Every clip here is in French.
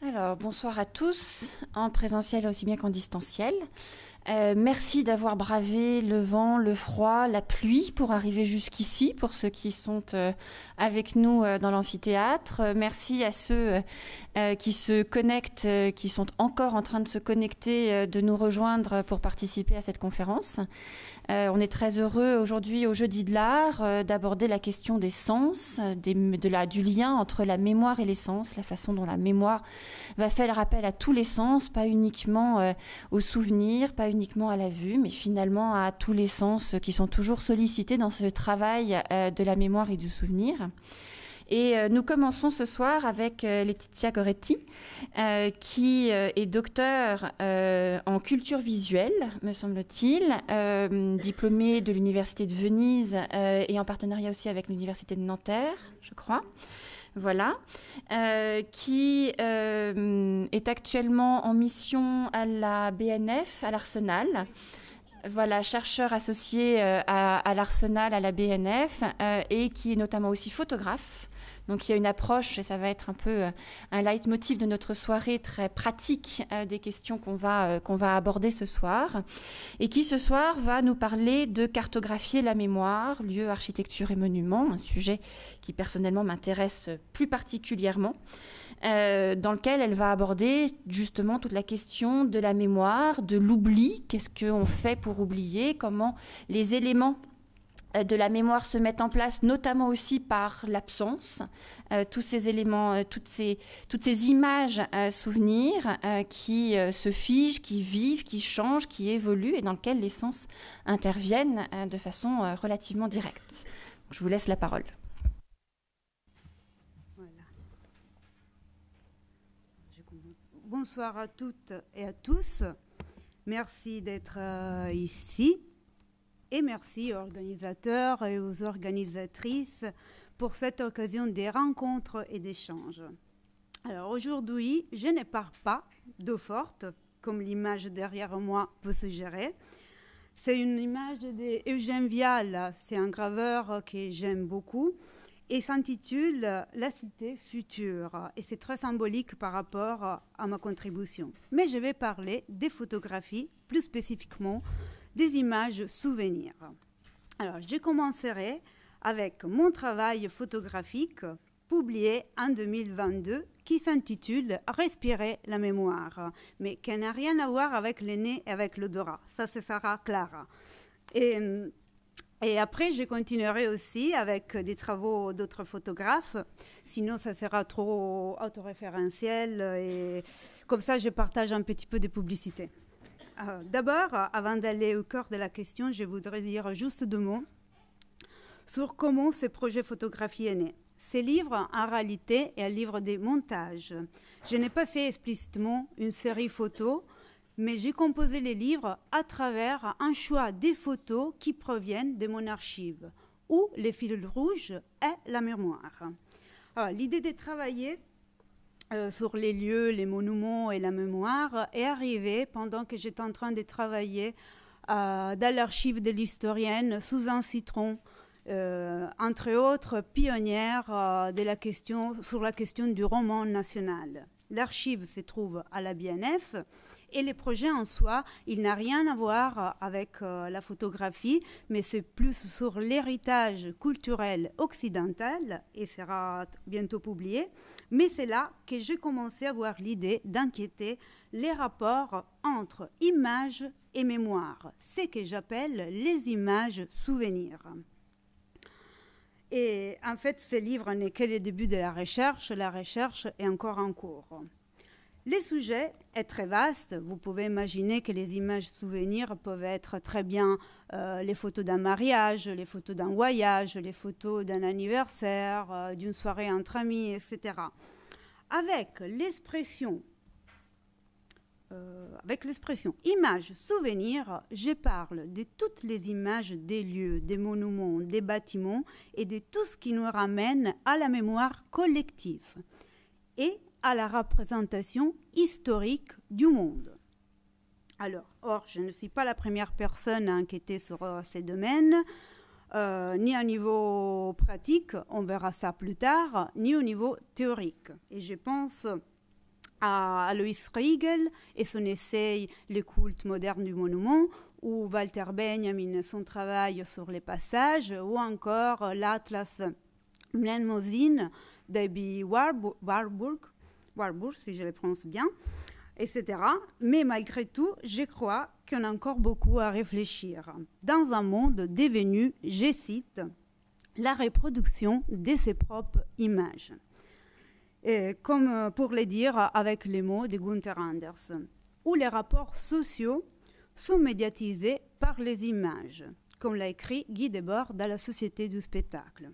Alors, bonsoir à tous, en présentiel aussi bien qu'en distanciel. Merci d'avoir bravé le vent, le froid, la pluie pour arriver jusqu'ici, pour ceux qui sont avec nous dans l'amphithéâtre. Merci à ceux qui se connectent, qui sont encore en train de se connecter, de nous rejoindre pour participer à cette conférence. On est très heureux aujourd'hui au Jeudi de l'Art d'aborder la question des sens, du lien entre la mémoire et les sens, la façon dont la mémoire va faire appel à tous les sens, pas uniquement aux souvenirs, pas uniquement à la vue, mais finalement à tous les sens qui sont toujours sollicités dans ce travail de la mémoire et du souvenir. Et nous commençons ce soir avec Laetitia Goretti, qui est docteure en culture visuelle, me semble-t-il, diplômée de l'Université de Venise et en partenariat aussi avec l'Université de Nanterre, je crois. Voilà, qui est actuellement en mission à la BNF, à l'Arsenal. Voilà, chercheur associé à l'Arsenal, à la BNF, et qui est notamment aussi photographe. Donc il y a une approche, et ça va être un peu un leitmotiv de notre soirée très pratique des questions qu'on va aborder ce soir, et qui ce soir va nous parler de cartographier la mémoire, lieux, architecture et monuments, un sujet qui personnellement m'intéresse plus particulièrement, dans lequel elle va aborder justement toute la question de la mémoire, de l'oubli, qu'est-ce qu'on fait pour oublier, comment les éléments de la mémoire se mettent en place, notamment aussi par l'absence, tous ces éléments, toutes ces images souvenirs qui se figent, qui vivent, qui changent, qui évoluent et dans lesquels les sens interviennent de façon relativement directe. Je vous laisse la parole. Voilà. Bonsoir à toutes et à tous. Merci d'être ici. Et merci aux organisateurs et aux organisatrices pour cette occasion des rencontres et d'échanges. Alors aujourd'hui, je ne pars pas d'eau forte, comme l'image derrière moi peut suggérer. C'est une image d'Eugène Vial, c'est un graveur que j'aime beaucoup, et s'intitule « La cité future ». Et c'est très symbolique par rapport à ma contribution. Mais je vais parler des photographies, plus spécifiquement des images souvenirs. Alors, je commencerai avec mon travail photographique publié en 2022 qui s'intitule « Respirer la mémoire », mais qui n'a rien à voir avec le nez et avec l'odorat. Ça, c'est Sarah Clara. Et après, je continuerai aussi avec des travaux d'autres photographes, sinon ça sera trop autoréférentiel et comme ça, je partage un petit peu de publicité. D'abord, avant d'aller au cœur de la question, je voudrais dire juste 2 mots sur comment ce projet photographie est né. Ce livre, en réalité, est un livre de montage. Je n'ai pas fait explicitement une série photo, mais j'ai composé les livres à travers un choix des photos qui proviennent de mon archive, où le fil rouge est la mémoire. Alors, l'idée de travailler sur les lieux, les monuments et la mémoire est arrivée pendant que j'étais en train de travailler dans l'archive de l'historienne Suzanne Citron, entre autres pionnière sur la question du roman national. L'archive se trouve à la BNF et les projets en soi, il n'a rien à voir avec la photographie, mais c'est plus sur l'héritage culturel occidental et sera bientôt publié. Mais c'est là que j'ai commencé à avoir l'idée d'enquêter les rapports entre images et mémoire, ce que j'appelle les images souvenirs. Et en fait, ce livre n'est que le début de la recherche est encore en cours. Le sujet est très vaste. Vous pouvez imaginer que les images souvenirs peuvent être très bien les photos d'un mariage, les photos d'un voyage, les photos d'un anniversaire, d'une soirée entre amis, etc. Avec l'expression image souvenir, je parle de toutes les images des lieux, des monuments, des bâtiments et de tout ce qui nous ramène à la mémoire collective et à la représentation historique du monde. Alors, or, je ne suis pas la première personne à enquêter sur ces domaines, ni au niveau pratique, on verra ça plus tard, ni au niveau théorique. Et je pense à Alois Riegel et son essai Le culte moderne du monument, ou Walter Benjamin, son travail sur les passages, ou encore l'Atlas Mnemosyne d'Eby Warburg, si je le prononce bien, etc. Mais malgré tout, je crois qu'on a encore beaucoup à réfléchir. Dans un monde devenu, je cite, la reproduction de ses propres images. Et comme pour le dire avec les mots de Gunther Anders, où les rapports sociaux sont médiatisés par les images, comme l'a écrit Guy Debord dans La Société du spectacle.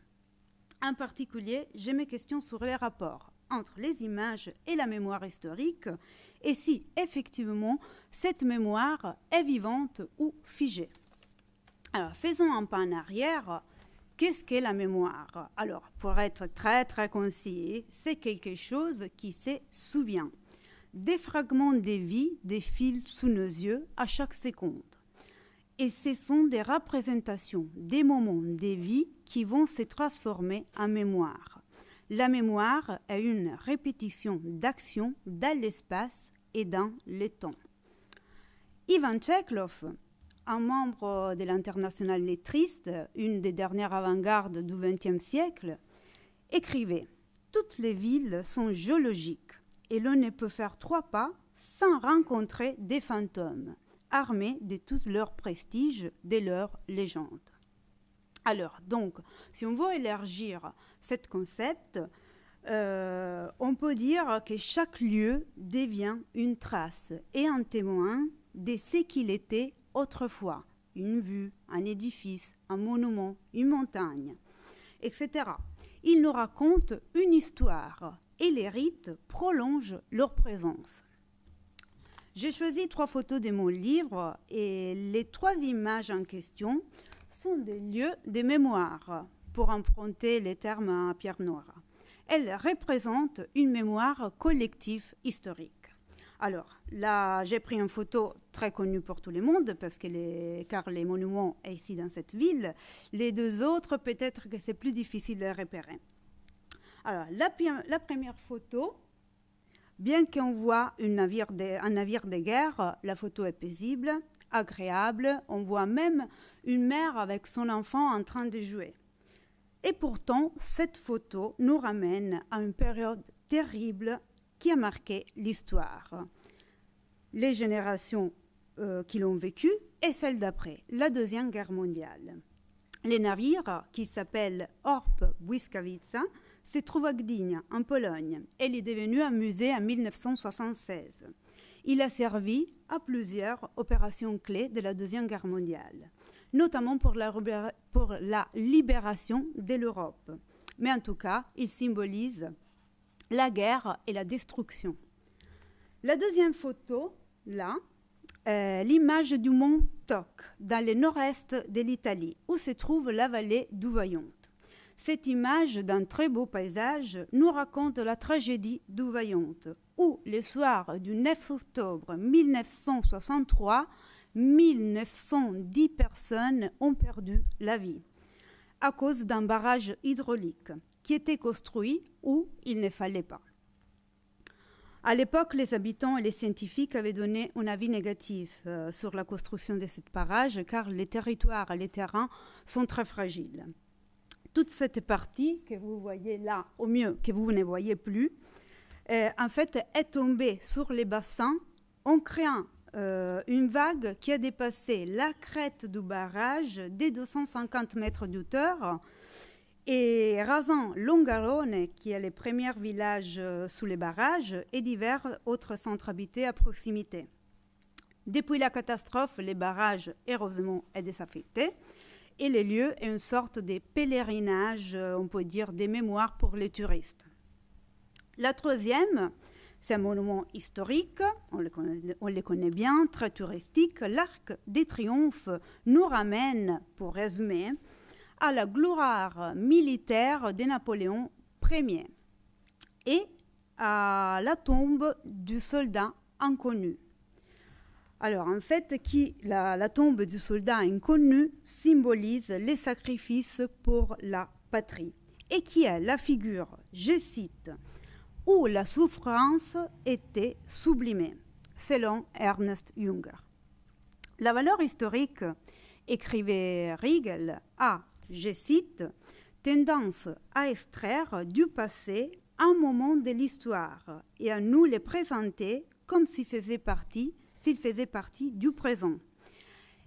En particulier, j'ai mes questions sur les rapports entre les images et la mémoire historique, et si effectivement cette mémoire est vivante ou figée. Alors, faisons un pas en arrière. Qu'est-ce qu'est la mémoire? Alors, pour être très très concis, c'est quelque chose qui se souvient. Des fragments de vie défilent sous nos yeux à chaque seconde. Et ce sont des représentations, des moments de vie qui vont se transformer en mémoire. La mémoire est une répétition d'actions dans l'espace et dans le temps. Ivan Tchekhov, un membre de l'Internationale lettriste, une des dernières avant-gardes du XXe siècle, écrivait « Toutes les villes sont géologiques et l'on ne peut faire 3 pas sans rencontrer des fantômes, armés de tout leur prestige, de leur légende. » Alors, donc, si on veut élargir ce concept, on peut dire que chaque lieu devient une trace et un témoin de ce qu'il était autrefois, une vue, un édifice, un monument, une montagne, etc. Ils nous racontent une histoire et les rites prolongent leur présence. J'ai choisi 3 photos de mon livre et les 3 images en question sont des lieux de mémoire, pour emprunter les termes à Pierre Nora. Elles représentent une mémoire collective historique. Alors, là, j'ai pris une photo très connue pour tout le monde, car les monuments sont ici dans cette ville. Les 2 autres, peut-être que c'est plus difficile de les repérer. Alors, la première photo, bien qu'on voit un navire de guerre, la photo est paisible, agréable. On voit même une mère avec son enfant en train de jouer. Et pourtant, cette photo nous ramène à une période terrible qui a marqué l'histoire. Les générations qui l'ont vécue et celles d'après, la Deuxième Guerre mondiale. Le navire, qui s'appelle Orp Błyskawica, se trouve à Gdynia, en Pologne. Elle est devenue un musée en 1976. Il a servi à plusieurs opérations clés de la Deuxième Guerre mondiale, notamment pour la libération de l'Europe. Mais en tout cas, il symbolise la guerre et la destruction. La deuxième photo, là, l'image du mont Toc, dans le nord-est de l'Italie, où se trouve la vallée du Vajont. Cette image d'un très beau paysage nous raconte la tragédie du Vajont, où le soir du 9 octobre 1963, 1910 personnes ont perdu la vie à cause d'un barrage hydraulique qui était construit où il ne fallait pas. À l'époque, les habitants et les scientifiques avaient donné un avis négatif sur la construction de ce barrage car les territoires et les terrains sont très fragiles. Toute cette partie que vous voyez là, au mieux que vous ne voyez plus, en fait est tombée sur les bassins en créant une vague qui a dépassé la crête du barrage des 250 mètres de hauteur et rasant Longarone, qui est le premier village sous les barrages, et divers autres centres habités à proximité. Depuis la catastrophe, les barrages, heureusement, est désaffecté et les lieux est une sorte de pèlerinage, on peut dire, des mémoires pour les touristes. La troisième, c'est un monument historique, on le connaît bien, très touristique. L'Arc de Triomphe nous ramène, pour résumer, à la gloire militaire de Napoléon Ier et à la tombe du soldat inconnu. Alors, en fait, la tombe du soldat inconnu symbolise les sacrifices pour la patrie et qui est la figure, je cite, où la souffrance était sublimée, selon Ernest Junger. La valeur historique, écrivait Riegel, a, je cite, tendance à extraire du passé un moment de l'histoire et à nous les présenter comme s'il faisait partie du présent.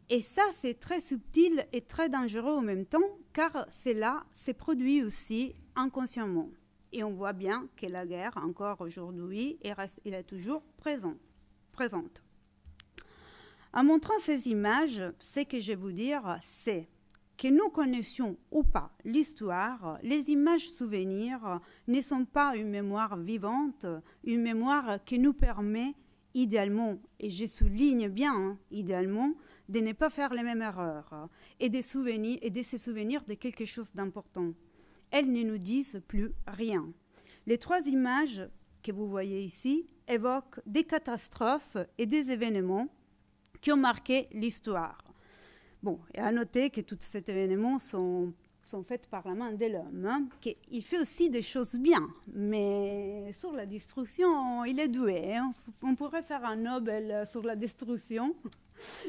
Et ça, c'est très subtil et très dangereux en même temps, car cela s'est produit aussi inconsciemment. Et on voit bien que la guerre, encore aujourd'hui, est toujours présente. En montrant ces images, ce que je vais vous dire, c'est que nous connaissions ou pas l'histoire, les images souvenirs ne sont pas une mémoire vivante, une mémoire qui nous permet idéalement, et je souligne bien idéalement, de ne pas faire les mêmes erreurs et de se souvenir de quelque chose d'important. Elles ne nous disent plus rien. Les 3 images que vous voyez ici évoquent des catastrophes et des événements qui ont marqué l'histoire. Bon, et à noter que tous ces événements sont faits par la main de l'homme, qu'il fait aussi des choses bien, mais sur la destruction, il est doué. On pourrait faire un Nobel sur la destruction.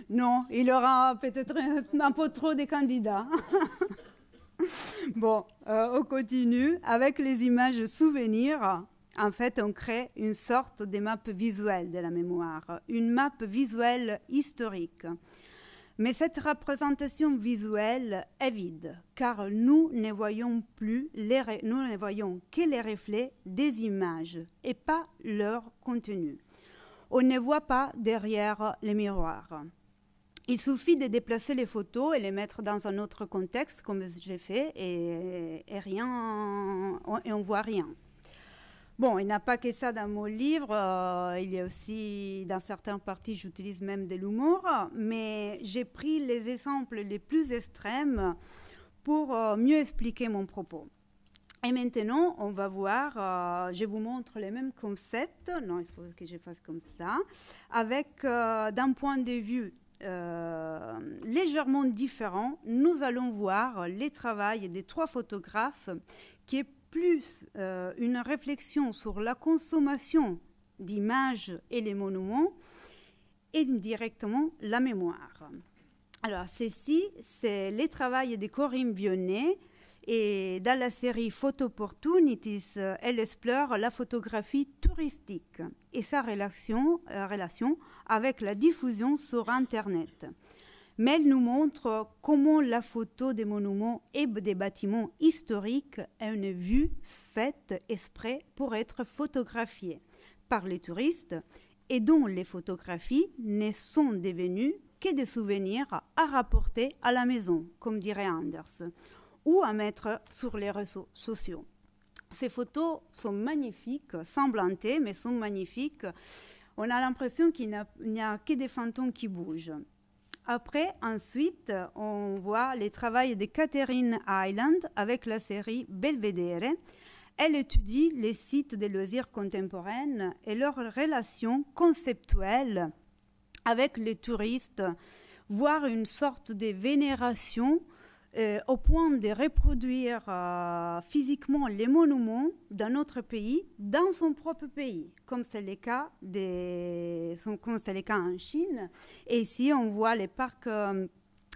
Non, il aura peut-être un peu trop de candidats. Bon, on continue. Avec les images souvenirs, en fait, on crée une sorte de map visuelle de la mémoire, une map visuelle historique. Mais cette représentation visuelle est vide, car nous ne voyons que les reflets des images et pas leur contenu. On ne voit pas derrière les miroirs. Il suffit de déplacer les photos et les mettre dans un autre contexte, comme j'ai fait, et on voit rien. Bon, il n'y a pas que ça dans mon livre, il y a aussi, dans certaines parties, j'utilise même de l'humour, mais j'ai pris les exemples les plus extrêmes pour mieux expliquer mon propos. Et maintenant, on va voir, je vous montre les mêmes concepts, non, il faut que je fasse comme ça, avec, d'un point de vue légèrement différent, nous allons voir les travaux des 3 photographes qui est plus une réflexion sur la consommation d'images et les monuments et directement la mémoire. Alors, ceci, c'est les travaux de Corinne Vionnet et dans la série Photo Opportunities, elle explore la photographie touristique et sa relation avec la diffusion sur Internet. Mais elle nous montre comment la photo des monuments et des bâtiments historiques est une vue faite exprès pour être photographiée par les touristes et dont les photographies ne sont devenues que des souvenirs à rapporter à la maison, comme dirait Anders, ou à mettre sur les réseaux sociaux. Ces photos sont magnifiques, semblantées, mais sont magnifiques. On a l'impression qu'il n'y a que des fantômes qui bougent. Après, ensuite, on voit les travaux de Catherine Hyland avec la série Belvedere. Elle étudie les sites de loisirs contemporains et leurs relations conceptuelles avec les touristes, voire une sorte de vénération au point de reproduire physiquement les monuments d'un autre pays dans son propre pays, comme c'est le cas en Chine. Et ici, on voit les parcs de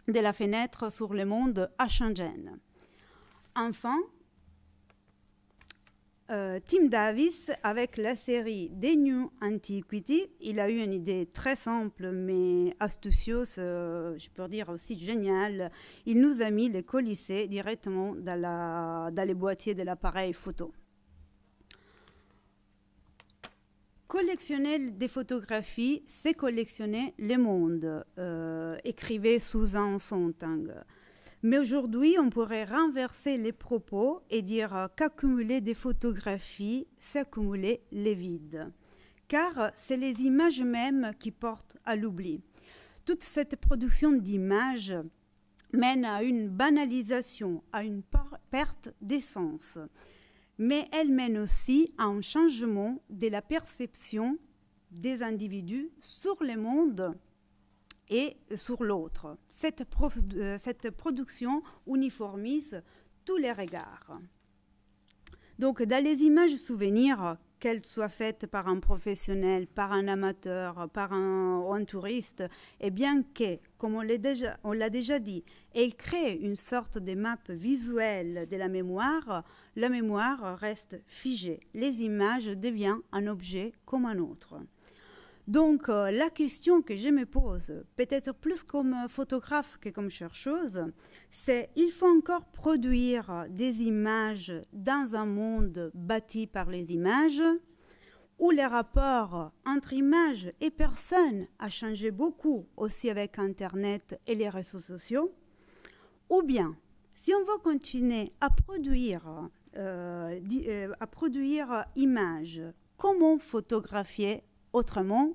la fenêtre sur le monde à Shenzhen. Enfin, Tim Davis, avec la série The New Antiquity, il a eu une idée très simple mais astucieuse, je peux dire aussi géniale. Il nous a mis les coulissés directement dans les boîtiers de l'appareil photo. Collectionner des photographies, c'est collectionner le monde, écrivait Susan Sontag. Mais aujourd'hui, on pourrait renverser les propos et dire qu'accumuler des photographies, c'est accumuler les vides. Car c'est les images mêmes qui portent à l'oubli. Toute cette production d'images mène à une banalisation, à une perte d'essence. Mais elle mène aussi à un changement de la perception des individus sur le monde et sur l'autre. Cette production uniformise tous les regards. Donc, dans les images souvenirs, qu'elle soit faite par un professionnel, par un amateur, par un touriste, et bien que, comme on l'a déjà dit, elle crée une sorte de map visuelle de la mémoire reste figée. Les images deviennent un objet comme un autre. Donc, la question que je me pose, peut-être plus comme photographe que comme chercheuse, c'est il faut encore produire des images dans un monde bâti par les images, où les rapports entre images et personnes a changé beaucoup aussi avec Internet et les réseaux sociaux, ou bien, si on veut continuer à produire images, comment photographier autrement?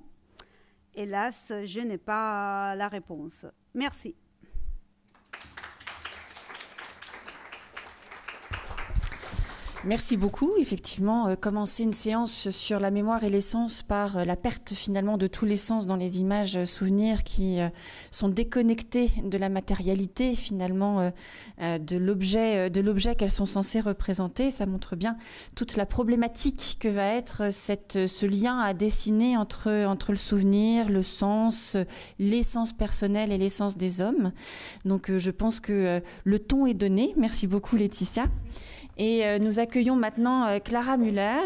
Hélas, je n'ai pas la réponse. Merci. Merci beaucoup. Effectivement, commencer une séance sur la mémoire et les sens par la perte finalement de tous les sens dans les images souvenirs qui sont déconnectés de la matérialité finalement de l'objet qu'elles sont censées représenter. Ça montre bien toute la problématique que va être ce lien à dessiner entre le souvenir, le sens, l'essence personnelle et l'essence des hommes. Donc je pense que le ton est donné. Merci beaucoup Laetitia. Et nous accueillons maintenant Clara Müller,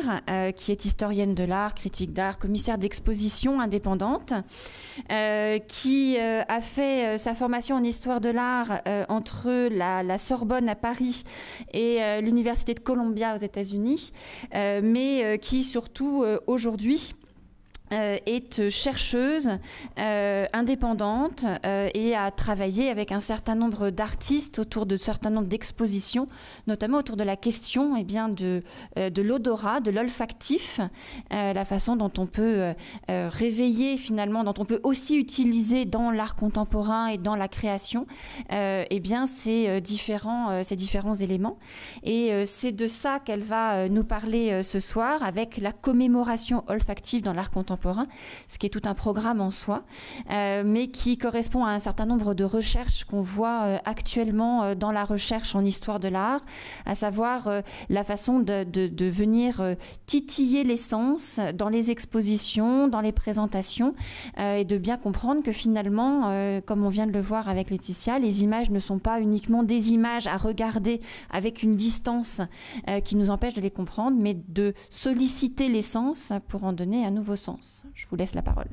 qui est historienne de l'art, critique d'art, commissaire d'exposition indépendante, qui a fait sa formation en histoire de l'art entre la Sorbonne à Paris et l'Université de Columbia aux États-Unis, mais qui surtout aujourd'hui est chercheuse indépendante et a travaillé avec un certain nombre d'artistes autour de certain nombre d'expositions, notamment autour de la question de l'odorat, de l'olfactif, la façon dont on peut réveiller finalement, dont on peut aussi utiliser dans l'art contemporain et dans la création ces différents éléments. Et c'est de ça qu'elle va nous parler ce soir avec la commémoration olfactive dans l'art contemporain, ce qui est tout un programme en soi, mais qui correspond à un certain nombre de recherches qu'on voit actuellement dans la recherche en histoire de l'art, à savoir la façon de venir titiller les sens dans les expositions, dans les présentations, et de bien comprendre que finalement, comme on vient de le voir avec Laetitia, les images ne sont pas uniquement des images à regarder avec une distance qui nous empêche de les comprendre, mais de solliciter les sens pour en donner un nouveau sens. Je vous laisse la parole.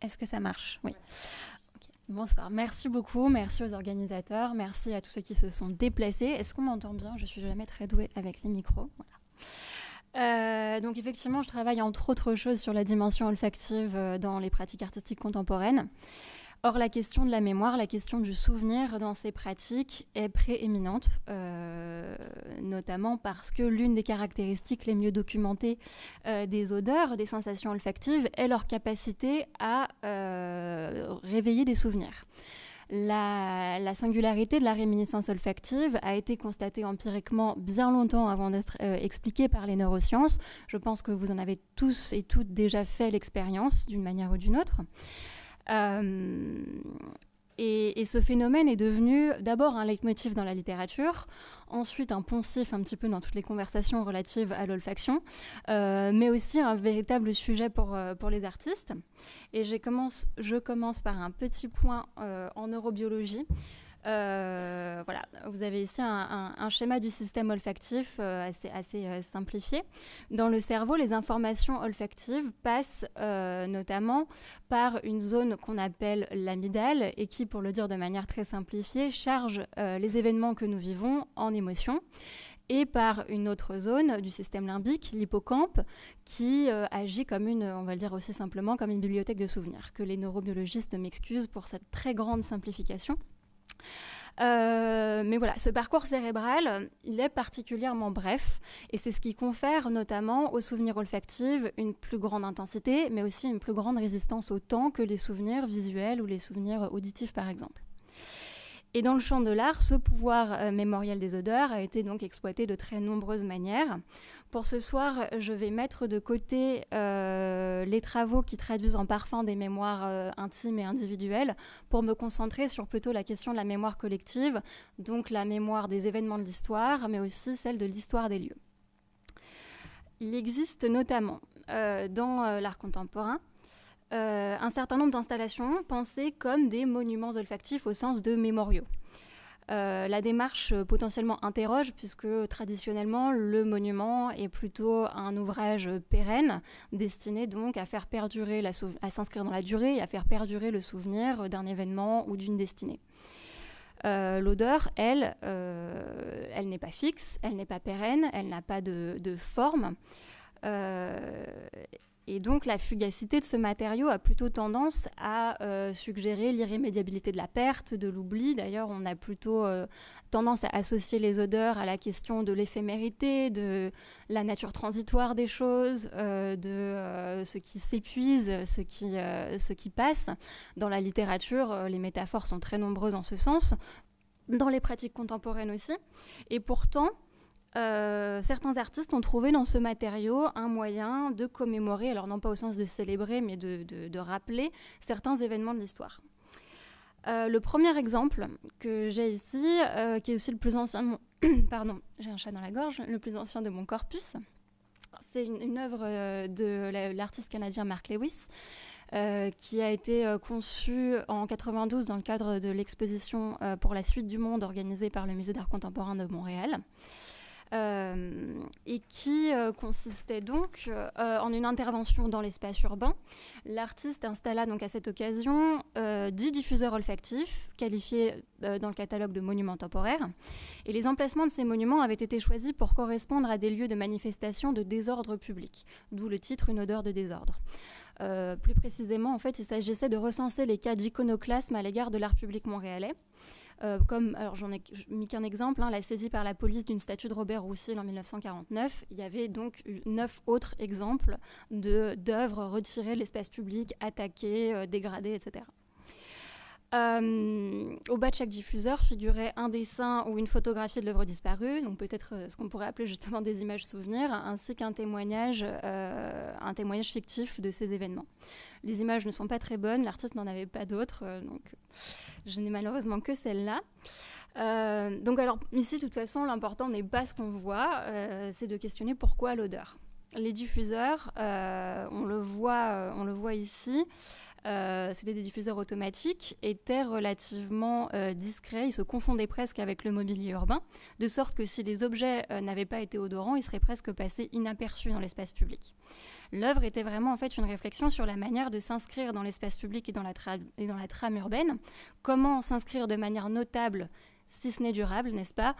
Est-ce que ça marche? Oui. Okay. Bonsoir. Merci beaucoup. Merci aux organisateurs. Merci à tous ceux qui se sont déplacés. Est-ce qu'on m'entend bien? Je suis jamais très douée avec les micros. Voilà. Donc effectivement, je travaille entre autres choses sur la dimension olfactive dans les pratiques artistiques contemporaines. Or, la question de la mémoire, la question du souvenir dans ces pratiques est prééminente, notamment parce que l'une des caractéristiques les mieux documentées des odeurs, des sensations olfactives, est leur capacité à réveiller des souvenirs. La singularité de la réminiscence olfactive a été constatée empiriquement bien longtemps avant d'être expliquée par les neurosciences. Je pense que vous en avez tous et toutes déjà fait l'expérience d'une manière ou d'une autre. Et ce phénomène est devenu d'abord un leitmotiv dans la littérature, ensuite un poncif un petit peu dans toutes les conversations relatives à l'olfaction, mais aussi un véritable sujet pour les artistes. Et je commence par un petit point en neurobiologie. Voilà, vous avez ici un schéma du système olfactif assez simplifié. Dans le cerveau, les informations olfactives passent notamment par une zone qu'on appelle l'amygdale et qui, pour le dire de manière très simplifiée, charge les événements que nous vivons en émotions, et par une autre zone du système limbique, l'hippocampe, qui agit comme on va le dire aussi simplement, comme une bibliothèque de souvenirs. Que les neurobiologistes m'excusent pour cette très grande simplification. Mais voilà, ce parcours cérébral, il est particulièrement bref et c'est ce qui confère notamment aux souvenirs olfactifs une plus grande intensité, mais aussi une plus grande résistance au temps que les souvenirs visuels ou les souvenirs auditifs par exemple. Et dans le champ de l'art, ce pouvoir mémoriel des odeurs a été donc exploité de très nombreuses manières. Pour ce soir, je vais mettre de côté les travaux qui traduisent en parfum des mémoires intimes et individuelles pour me concentrer sur plutôt la question de la mémoire collective, donc la mémoire des événements de l'histoire, mais aussi celle de l'histoire des lieux. Il existe notamment dans l'art contemporain un certain nombre d'installations pensées comme des monuments olfactifs au sens de mémoriaux. La démarche potentiellement interroge puisque traditionnellement le monument est plutôt un ouvrage pérenne destiné donc à faire perdurer à s'inscrire dans la durée et à faire perdurer le souvenir d'un événement ou d'une destinée. L'odeur, elle n'est pas fixe, elle n'est pas pérenne, elle n'a pas de forme. Et donc la fugacité de ce matériau a plutôt tendance à suggérer l'irrémédiabilité de la perte, de l'oubli. D'ailleurs, on a plutôt tendance à associer les odeurs à la question de l'éphémérité, de la nature transitoire des choses, de ce qui s'épuise, ce qui passe. Dans la littérature, les métaphores sont très nombreuses en ce sens, dans les pratiques contemporaines aussi. Et pourtant, certains artistes ont trouvé dans ce matériau un moyen de commémorer, alors non pas au sens de célébrer, mais de rappeler certains événements de l'histoire. Le premier exemple que j'ai ici, qui est aussi le plus ancien de mon... Pardon, j'ai un chat dans la gorge, le plus ancien de mon corpus, c'est une œuvre de l'artiste canadien Mark Lewis, qui a été conçue en 92 dans le cadre de l'exposition pour la suite du monde organisée par le Musée d'art contemporain de Montréal. Et qui consistait donc en une intervention dans l'espace urbain. L'artiste installa donc à cette occasion 10 diffuseurs olfactifs qualifiés dans le catalogue de monuments temporaires. Et les emplacements de ces monuments avaient été choisis pour correspondre à des lieux de manifestation de désordre public, d'où le titre « Une odeur de désordre ». Plus précisément, en fait, il s'agissait de recenser les cas d'iconoclasme à l'égard de l'art public montréalais. Alors j'en ai mis qu'un exemple, la saisie par la police d'une statue de Robert Roussel en 1949. Il y avait donc 9 autres exemples d'œuvres retirées de l'espace public, attaquées, dégradées, etc. Au bas de chaque diffuseur figurait un dessin ou une photographie de l'œuvre disparue, donc peut-être ce qu'on pourrait appeler justement des images souvenirs, ainsi qu'un témoignage fictif de ces événements. Les images ne sont pas très bonnes, l'artiste n'en avait pas d'autres, donc je n'ai malheureusement que celle-là. Donc alors ici, de toute façon, l'important n'est pas ce qu'on voit, c'est de questionner pourquoi l'odeur. Les diffuseurs, on le voit ici, c'était des diffuseurs automatiques, étaient relativement discrets, ils se confondaient presque avec le mobilier urbain, de sorte que si les objets n'avaient pas été odorants, ils seraient presque passés inaperçus dans l'espace public. L'œuvre était vraiment en fait une réflexion sur la manière de s'inscrire dans l'espace public et dans la trame urbaine, comment s'inscrire de manière notable, si ce n'est durable, n'est-ce pas,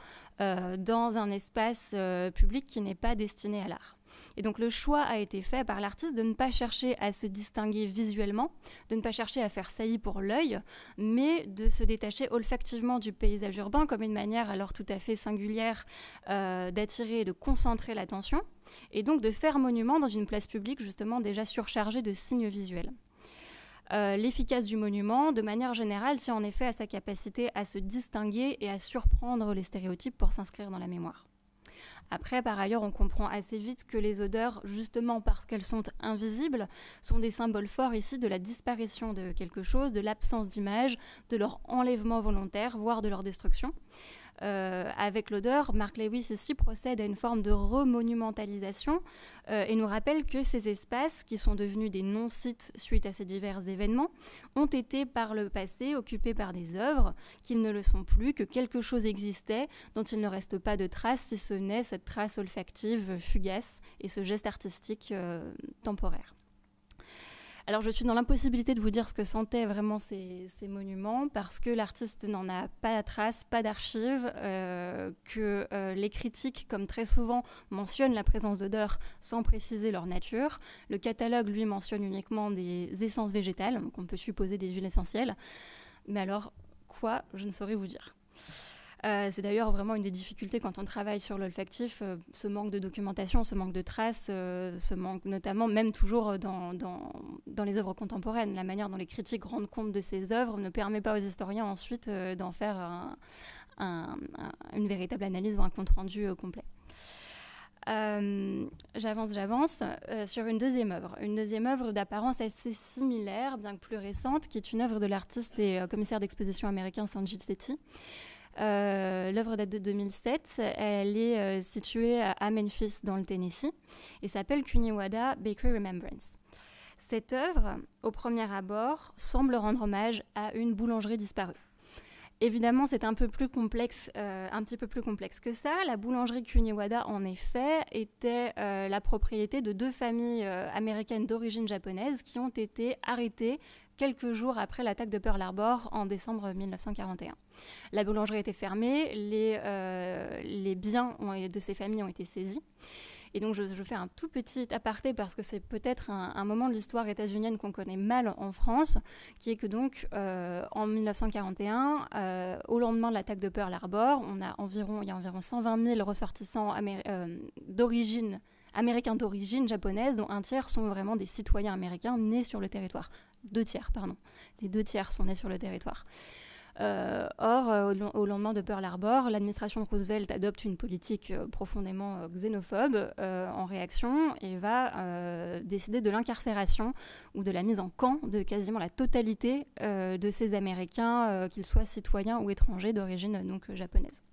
dans un espace public qui n'est pas destiné à l'art. Et donc le choix a été fait par l'artiste de ne pas chercher à se distinguer visuellement, de ne pas chercher à faire saillie pour l'œil, mais de se détacher olfactivement du paysage urbain comme une manière alors tout à fait singulière d'attirer et de concentrer l'attention, et donc de faire monument dans une place publique justement déjà surchargée de signes visuels. L'efficace du monument, de manière générale, tient en effet à sa capacité à se distinguer et à surprendre les stéréotypes pour s'inscrire dans la mémoire. Après, par ailleurs, on comprend assez vite que les odeurs, justement parce qu'elles sont invisibles, sont des symboles forts ici de la disparition de quelque chose, de l'absence d'image, de leur enlèvement volontaire, voire de leur destruction. Avec l'odeur, Mark Lewis ici procède à une forme de remonumentalisation et nous rappelle que ces espaces, qui sont devenus des non-sites suite à ces divers événements, ont été par le passé occupés par des œuvres, qu'ils ne le sont plus, que quelque chose existait dont il ne reste pas de trace, si ce n'est cette trace olfactive fugace et ce geste artistique temporaire. Alors je suis dans l'impossibilité de vous dire ce que sentaient vraiment ces monuments parce que l'artiste n'en a pas la trace, pas d'archives, que les critiques, comme très souvent, mentionnent la présence d'odeurs sans préciser leur nature. Le catalogue, lui, mentionne uniquement des essences végétales, donc on peut supposer des huiles essentielles. Mais alors, quoi, je ne saurais vous dire. C'est d'ailleurs vraiment une des difficultés quand on travaille sur l'olfactif, ce manque de documentation, ce manque de traces, ce manque notamment, même toujours dans les œuvres contemporaines. La manière dont les critiques rendent compte de ces œuvres ne permet pas aux historiens ensuite d'en faire une véritable analyse ou un compte-rendu complet. J'avance sur une deuxième œuvre d'apparence assez similaire, bien que plus récente, qui est une œuvre de l'artiste et commissaire d'exposition américain Sanjit Sethi. L'œuvre date de 2007, elle est située à Memphis dans le Tennessee et s'appelle Kuniwada Bakery Remembrance. Cette œuvre, au premier abord, semble rendre hommage à une boulangerie disparue. Évidemment, c'est un petit peu plus complexe que ça. La boulangerie Kuniwada, en effet, était la propriété de 2 familles américaines d'origine japonaise qui ont été arrêtées quelques jours après l'attaque de Pearl Harbor en décembre 1941. La boulangerie était fermée, les biens de ces familles ont été saisis. Et donc, je fais un tout petit aparté parce que c'est peut-être un moment de l'histoire états-unienne qu'on connaît mal en France, qui est que donc, en 1941, au lendemain de l'attaque de Pearl Harbor, il y a environ 120 000 ressortissants américains d'origine japonaise, dont un tiers sont vraiment des citoyens américains nés sur le territoire. 2 tiers, pardon. Les 2 tiers sont nés sur le territoire. Or, au lendemain de Pearl Harbor, l'administration Roosevelt adopte une politique profondément xénophobe en réaction et va décider de l'incarcération ou de la mise en camp de quasiment la totalité de ces Américains, qu'ils soient citoyens ou étrangers d'origine donc japonaise.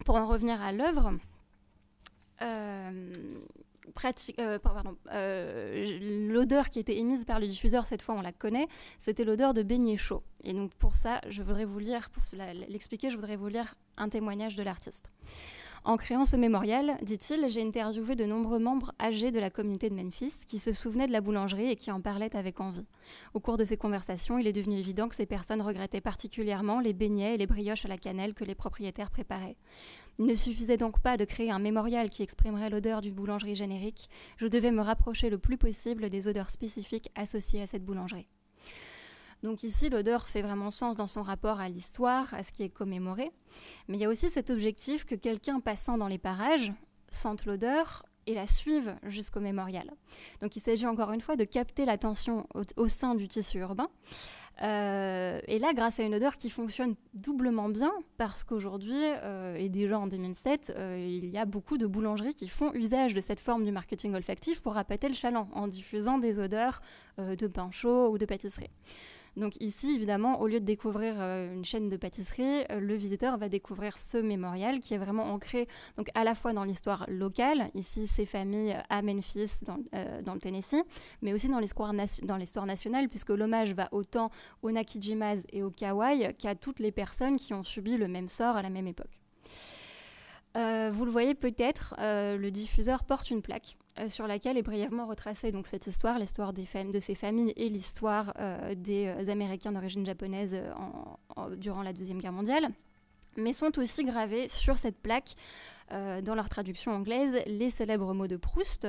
Pour en revenir à l'œuvre, l'odeur qui était émise par le diffuseur, cette fois on la connaît, c'était l'odeur de beignet chaud. Et donc pour ça, je voudrais vous lire un témoignage de l'artiste. En créant ce mémorial, dit-il, j'ai interviewé de nombreux membres âgés de la communauté de Memphis qui se souvenaient de la boulangerie et qui en parlaient avec envie. Au cours de ces conversations, il est devenu évident que ces personnes regrettaient particulièrement les beignets et les brioches à la cannelle que les propriétaires préparaient. Il ne suffisait donc pas de créer un mémorial qui exprimerait l'odeur d'une boulangerie générique, je devais me rapprocher le plus possible des odeurs spécifiques associées à cette boulangerie. Donc ici, l'odeur fait vraiment sens dans son rapport à l'histoire, à ce qui est commémoré, mais il y a aussi cet objectif que quelqu'un passant dans les parages sente l'odeur et la suive jusqu'au mémorial. Donc il s'agit encore une fois de capter l'attention au sein du tissu urbain. Et là, grâce à une odeur qui fonctionne doublement bien, parce qu'aujourd'hui, et déjà en 2007, il y a beaucoup de boulangeries qui font usage de cette forme du marketing olfactif pour appâter le chaland, en diffusant des odeurs de pain chaud ou de pâtisserie. Donc ici, évidemment, au lieu de découvrir une chaîne de pâtisserie, le visiteur va découvrir ce mémorial qui est vraiment ancré donc, à la fois dans l'histoire locale, ici ces familles à Memphis, dans le Tennessee, mais aussi dans l'histoire nationale, puisque l'hommage va autant aux Nakijimas et aux Kawaii qu'à toutes les personnes qui ont subi le même sort à la même époque. Vous le voyez peut-être, le diffuseur porte une plaque sur laquelle est brièvement retracée donc, cette histoire, l'histoire de ces familles et l'histoire des Américains d'origine japonaise durant la Deuxième Guerre mondiale, mais sont aussi gravés sur cette plaque, dans leur traduction anglaise, les célèbres mots de Proust,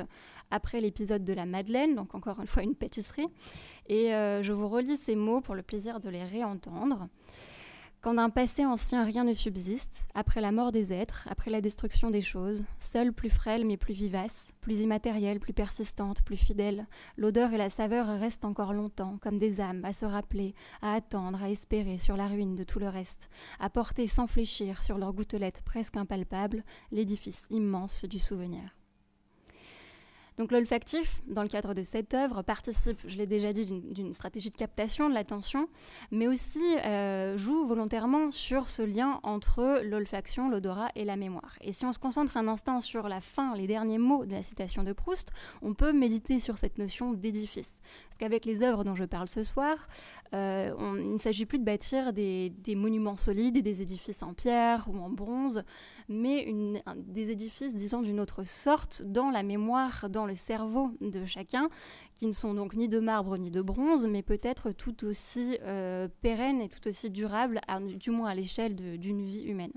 après l'épisode de la Madeleine, donc encore une fois une pâtisserie. Et je vous relis ces mots pour le plaisir de les réentendre. Quand d'un passé ancien rien ne subsiste, après la mort des êtres, après la destruction des choses, seule, plus frêle mais plus vivace, plus immatérielle, plus persistante, plus fidèle, l'odeur et la saveur restent encore longtemps, comme des âmes, à se rappeler, à attendre, à espérer sur la ruine de tout le reste, à porter sans fléchir sur leurs gouttelettes presque impalpables l'édifice immense du souvenir. Donc l'olfactif, dans le cadre de cette œuvre, participe, je l'ai déjà dit, d'une stratégie de captation de l'attention, mais aussi joue volontairement sur ce lien entre l'olfaction, l'odorat et la mémoire. Et si on se concentre un instant sur la fin, les derniers mots de la citation de Proust, on peut méditer sur cette notion d'édifice. Parce qu'avec les œuvres dont je parle ce soir, il ne s'agit plus de bâtir des monuments solides et des édifices en pierre ou en bronze, mais des édifices, disons, d'une autre sorte, dans la mémoire, dans le cerveau de chacun, qui ne sont donc ni de marbre ni de bronze, mais peut-être tout aussi pérennes et tout aussi durables, du moins à l'échelle d'une vie humaine.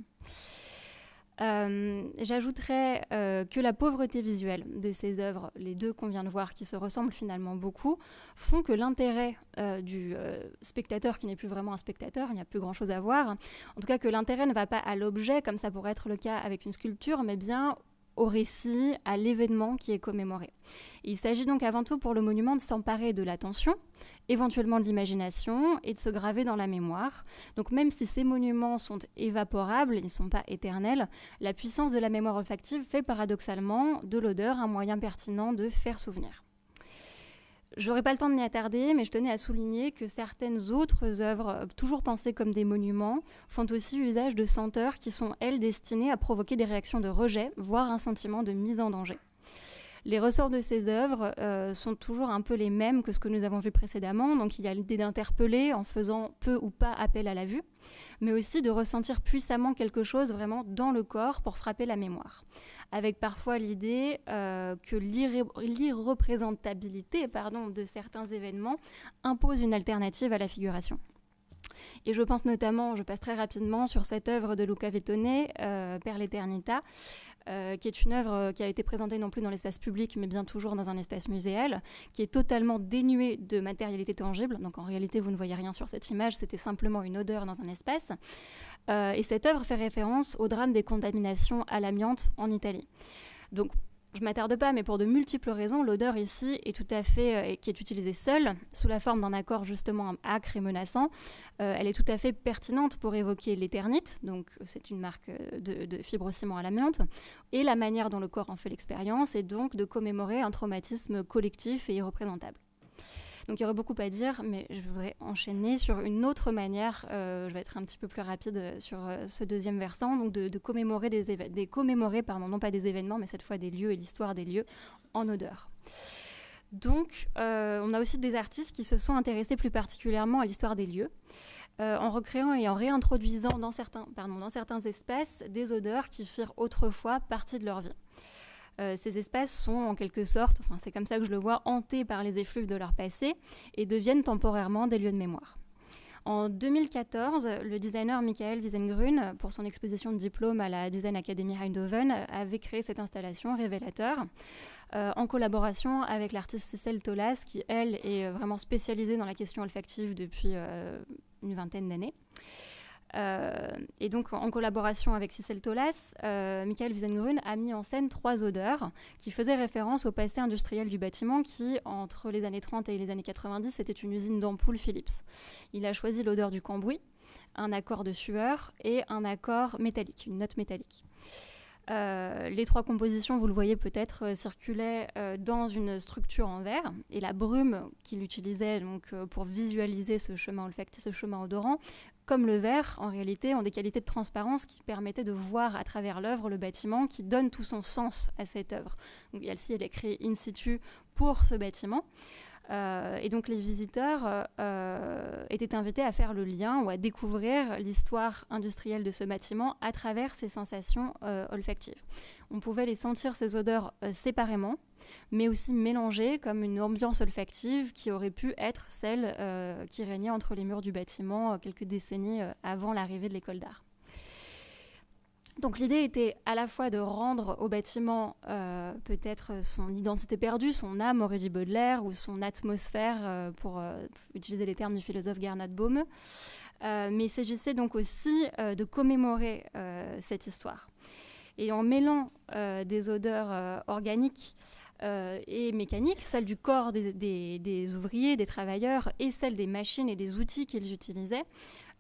J'ajouterais que la pauvreté visuelle de ces œuvres, les deux qu'on vient de voir, qui se ressemblent finalement beaucoup, font que l'intérêt du spectateur, qui n'est plus vraiment un spectateur, il n'y a plus grand-chose à voir, en tout cas que l'intérêt ne va pas à l'objet, comme ça pourrait être le cas avec une sculpture, mais bien au récit, à l'événement qui est commémoré. Il s'agit donc avant tout pour le monument de s'emparer de l'attention, éventuellement de l'imagination, et de se graver dans la mémoire. Donc même si ces monuments sont évaporables, ils ne sont pas éternels, la puissance de la mémoire olfactive fait paradoxalement de l'odeur un moyen pertinent de faire souvenir. J'aurais pas le temps de m'y attarder, mais je tenais à souligner que certaines autres œuvres, toujours pensées comme des monuments, font aussi usage de senteurs qui sont, elles, destinées à provoquer des réactions de rejet, voire un sentiment de mise en danger. Les ressorts de ces œuvres sont toujours un peu les mêmes que ce que nous avons vu précédemment. Donc il y a l'idée d'interpeller en faisant peu ou pas appel à la vue, mais aussi de ressentir puissamment quelque chose vraiment dans le corps pour frapper la mémoire. Avec parfois l'idée que l'irreprésentabilité de certains événements impose une alternative à la figuration. Et je pense notamment, je passe très rapidement sur cette œuvre de Luca Vettone, Per l'Eternità, qui est une œuvre qui a été présentée non plus dans l'espace public, mais bien toujours dans un espace muséal, qui est totalement dénuée de matérialité tangible. Donc en réalité, vous ne voyez rien sur cette image, c'était simplement une odeur dans un espace. Et cette œuvre fait référence au drame des contaminations à l'amiante en Italie. Donc, je ne m'attarde pas, mais pour de multiples raisons, l'odeur ici est tout à fait, qui est utilisée seule, sous la forme d'un accord justement âcre et menaçant. Elle est tout à fait pertinente pour évoquer l'éternite, donc c'est une marque de fibrociment à l'amiante, et la manière dont le corps en fait l'expérience, et donc de commémorer un traumatisme collectif et irreprésentable. Donc il y aurait beaucoup à dire, mais je voudrais enchaîner sur une autre manière. Je vais être un petit peu plus rapide sur ce deuxième versant, donc de commémorer non pas des événements, mais cette fois des lieux et l'histoire des lieux en odeur. Donc on a aussi des artistes qui se sont intéressés plus particulièrement à l'histoire des lieux, en recréant et en réintroduisant dans certains espaces des odeurs qui firent autrefois partie de leur vie. Ces espaces sont en quelque sorte, c'est comme ça que je le vois, hantés par les effluves de leur passé et deviennent temporairement des lieux de mémoire. En 2014, le designer Michael Wiesengrün, pour son exposition de diplôme à la Design Academy Eindhoven, avait créé cette installation révélateur en collaboration avec l'artiste Cicel Tolas, qui, elle, est vraiment spécialisée dans la question olfactive depuis une vingtaine d'années. Et donc, en collaboration avec Cicel Tolas, Michael Wiesengrün a mis en scène 3 odeurs qui faisaient référence au passé industriel du bâtiment qui, entre les années 30 et les années 90, était une usine d'ampoules Philips. Il a choisi l'odeur du cambouis, un accord de sueur et un accord métallique, une note métallique. Les 3 compositions, vous le voyez peut-être, circulaient dans une structure en verre, et la brume qu'il utilisait donc, pour visualiser ce chemin olfactif, ce chemin odorant, comme le verre, en réalité, ont des qualités de transparence qui permettaient de voir à travers l'œuvre le bâtiment, qui donne tout son sens à cette œuvre. Donc, elle est créée in situ pour ce bâtiment. Et donc les visiteurs étaient invités à faire le lien ou à découvrir l'histoire industrielle de ce bâtiment à travers ces sensations olfactives. On pouvait les sentir, ces odeurs, séparément, mais aussi mélangées comme une ambiance olfactive qui aurait pu être celle qui régnait entre les murs du bâtiment quelques décennies avant l'arrivée de l'école d'art. Donc l'idée était à la fois de rendre au bâtiment peut-être son identité perdue, son âme, aurait dit Baudelaire, ou son atmosphère, pour utiliser les termes du philosophe Gernot Böhme, mais il s'agissait donc aussi de commémorer cette histoire. Et en mêlant des odeurs organiques et mécaniques, celles du corps des ouvriers, des travailleurs, et celles des machines et des outils qu'ils utilisaient,